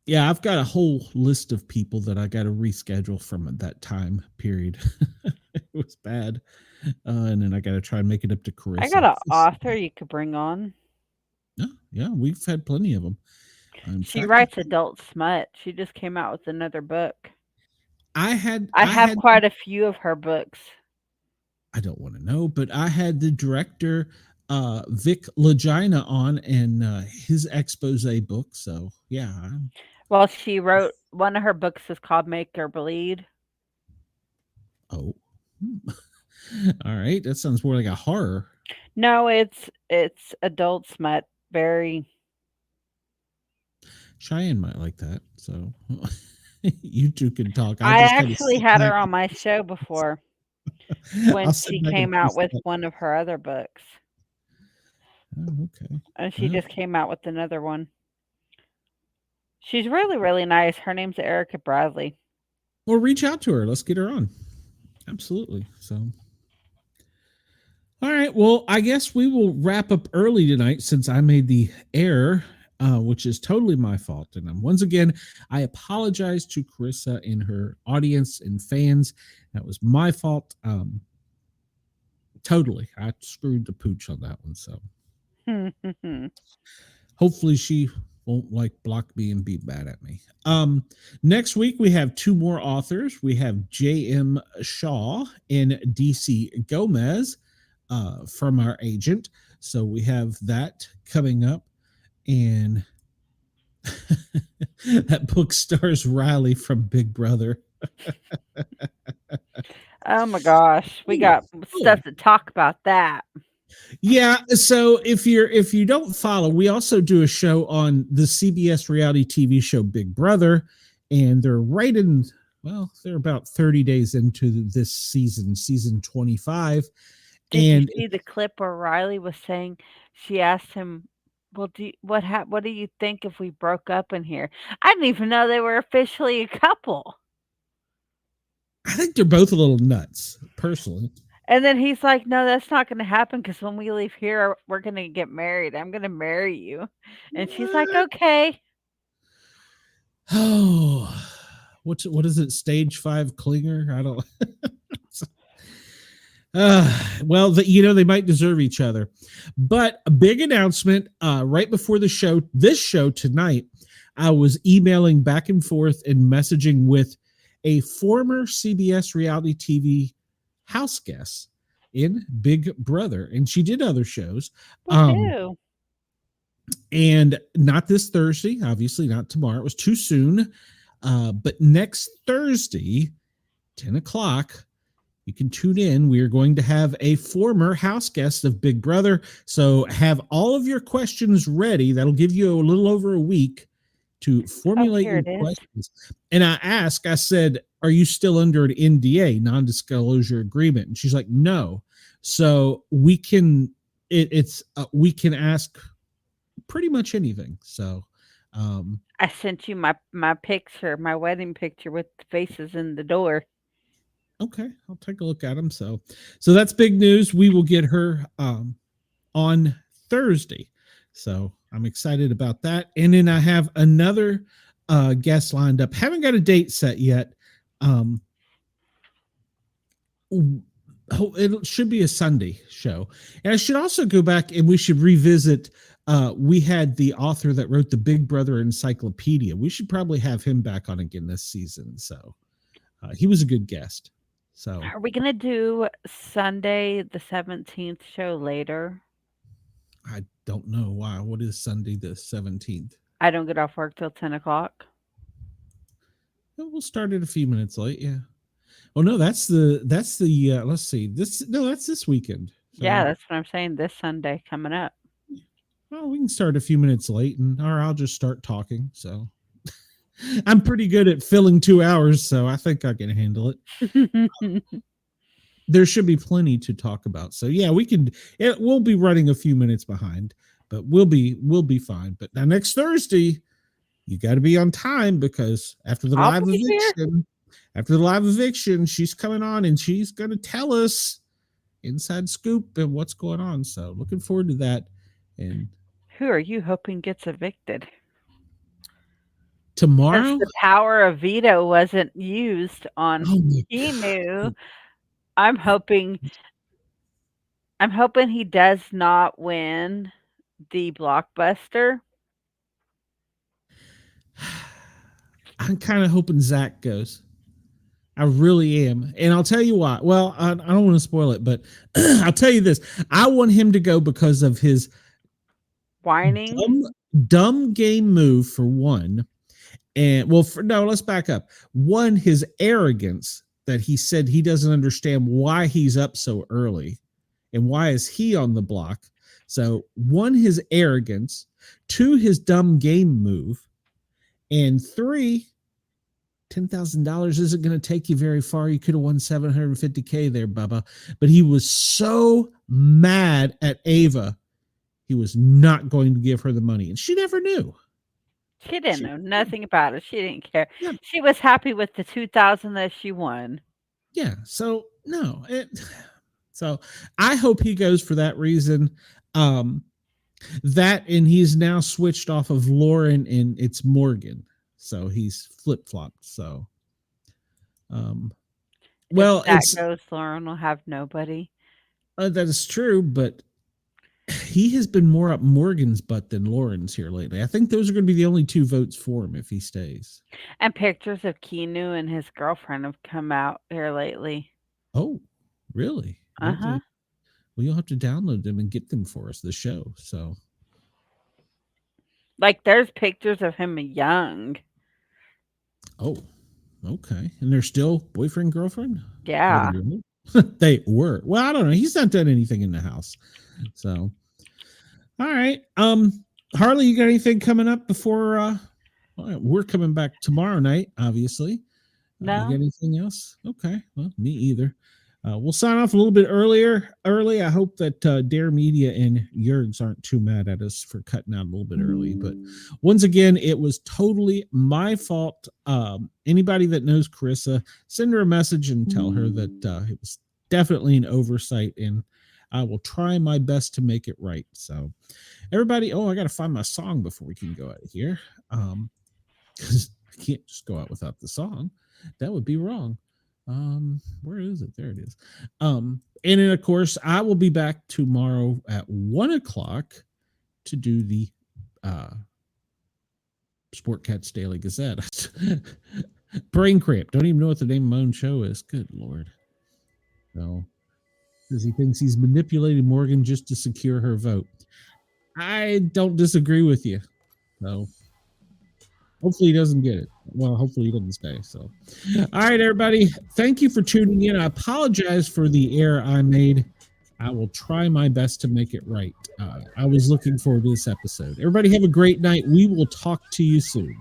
Yeah, I've got a whole list of people that I got to reschedule from that time period. It was bad. And then I got to try and make it up to Corissa. I got an author you could bring on. Yeah, we've had plenty of them. She writes adult smut. She just came out with another book. I have quite a few of her books. I don't want to know, but I had the director Vic Legina on and his expose book. So yeah. Well, she wrote one of her books is called Make Her Bleed. Oh. All right. That sounds more like a horror. No, it's adult smut. Very. Cheyenne might like that. So you two can talk. I actually had her on my show before when she came out with one of her other books. Oh, okay. And she just came out with another one. She's really, really nice. Her name's Erica Bradley. Well, reach out to her. Let's get her on. Absolutely. So, all right. Well, I guess we will wrap up early tonight since I made the error, which is totally my fault. And once again, I apologize to Corissa and her audience and fans. That was my fault. Totally. I screwed the pooch on that one. So hopefully she won't block me and be bad at me. Next week we have two more authors. We have J.M. Shaw and DC Gomez from our agent. So we have that coming up, and that book stars Riley from Big Brother. Oh my gosh, we got stuff to talk about that. Yeah, so if you don't follow, we also do a show on the CBS reality TV show Big Brother, and they're they're about 30 days into this season 25. Did you see the clip where Riley was saying, she asked him, well, what do you think if we broke up in here? I didn't even know they were officially a couple. I think they're both a little nuts, personally. And then he's like, no, that's not going to happen because when we leave here, we're going to get married. I'm going to marry you. And she's like, okay. Oh, what is it? Stage 5 clinger? I don't. Well, they might deserve each other. But a big announcement right before this show tonight. I was emailing back and forth and messaging with a former CBS reality TV house guest in Big Brother, and she did other shows. Woohoo. And not this Thursday, obviously not tomorrow. It was too soon. But next Thursday, 10 o'clock, you can tune in. We are going to have a former house guest of Big Brother. So have all of your questions ready. That'll give you a little over a week to formulate here your it is. questions. And I said, are you still under an NDA, non-disclosure agreement? And she's like, no. So we can, we can ask pretty much anything. So, I sent you my picture, my wedding picture with the faces in the door. okay, I'll take a look at them. So that's big news. We will get her on Thursday. So I'm excited about that. And then I have another guest lined up. Haven't got a date set yet. It should be a Sunday show. And I should also go back and we should revisit. We had the author that wrote the Big Brother Encyclopedia. We should probably have him back on again this season. So he was a good guest. So Are we going to do Sunday the 17th show later? I don't know why. What is Sunday the 17th? I don't get off work till 10 o'clock. We'll start it a few minutes late. Yeah. Oh no, that's the let's see. That's this weekend. So, Yeah, that's what I'm saying. This Sunday coming up. well, we can start a few minutes late or I'll just start talking. So I'm pretty good at filling 2 hours, so I think I can handle it. There should be plenty to talk about. So yeah, we'll be running a few minutes behind, but we'll be fine. But now next Thursday, you got to be on time because after the live eviction, she's coming on and she's going to tell us inside scoop and what's going on. So looking forward to that. And Who are you hoping gets evicted? tomorrow, Since the power of veto wasn't used on Emu, I'm hoping he does not win the blockbuster. I'm kind of hoping Zach goes. I really am. And I'll tell you why. Well, I don't want to spoil it, but I'll tell you this. I want him to go because of his Whining. dumb game move, for one. And let's back up. One, his arrogance that he said he doesn't understand why he's up so early and why is he on the block. So one, his arrogance. Two, his dumb game move. And three, $10,000 isn't going to take you very far. You could have won $750K there, Bubba. But he was so mad at Ava, he was not going to give her the money. And she never knew. She didn't know nothing about it. She didn't care. Yeah. She was happy with the $2,000 that she won. Yeah. So no. So I hope he goes for that reason. That and he's now switched off of Lauren and it's Morgan. So he's flip-flopped. So well, if that goes, Lauren will have nobody. That is true, but he has been more up Morgan's butt than Lauren's here lately. I think those are going to be the only 2 votes for him if he stays. And pictures of Keanu and his girlfriend have come out here lately. Oh, really? Uh-huh. Well, you'll have to download them and get them for us, the show. So, like, there's pictures of him young. Oh, okay. And they're still boyfriend, girlfriend? Yeah. They were. Well, I don't know. He's not done anything in the house. So, all right. Harley, you got anything coming up before we're coming back tomorrow night, obviously? No. You got anything else? Okay. Well, me either. We'll sign off a little bit early. I hope that Dare Media and Jurgs aren't too mad at us for cutting out a little bit early. But once again, it was totally my fault. Anybody that knows Corissa, send her a message and tell her that it was definitely an oversight, and I will try my best to make it right. So everybody, I got to find my song before we can go out of here. Because I can't just go out without the song. That would be wrong. Where is it? There it is. And then of course I will be back tomorrow at 1:00 to do the Sportcat's Daily Gazette. Brain cramp. Don't even know what the name of my own show is. Good Lord. No. Because he thinks he's manipulating Morgan just to secure her vote. I don't disagree with you. No. Hopefully he doesn't get it. Well, hopefully he doesn't stay. So, all right, everybody. Thank you for tuning in. I apologize for the error I made. I will try my best to make it right. I was looking forward to this episode. Everybody have a great night. We will talk to you soon.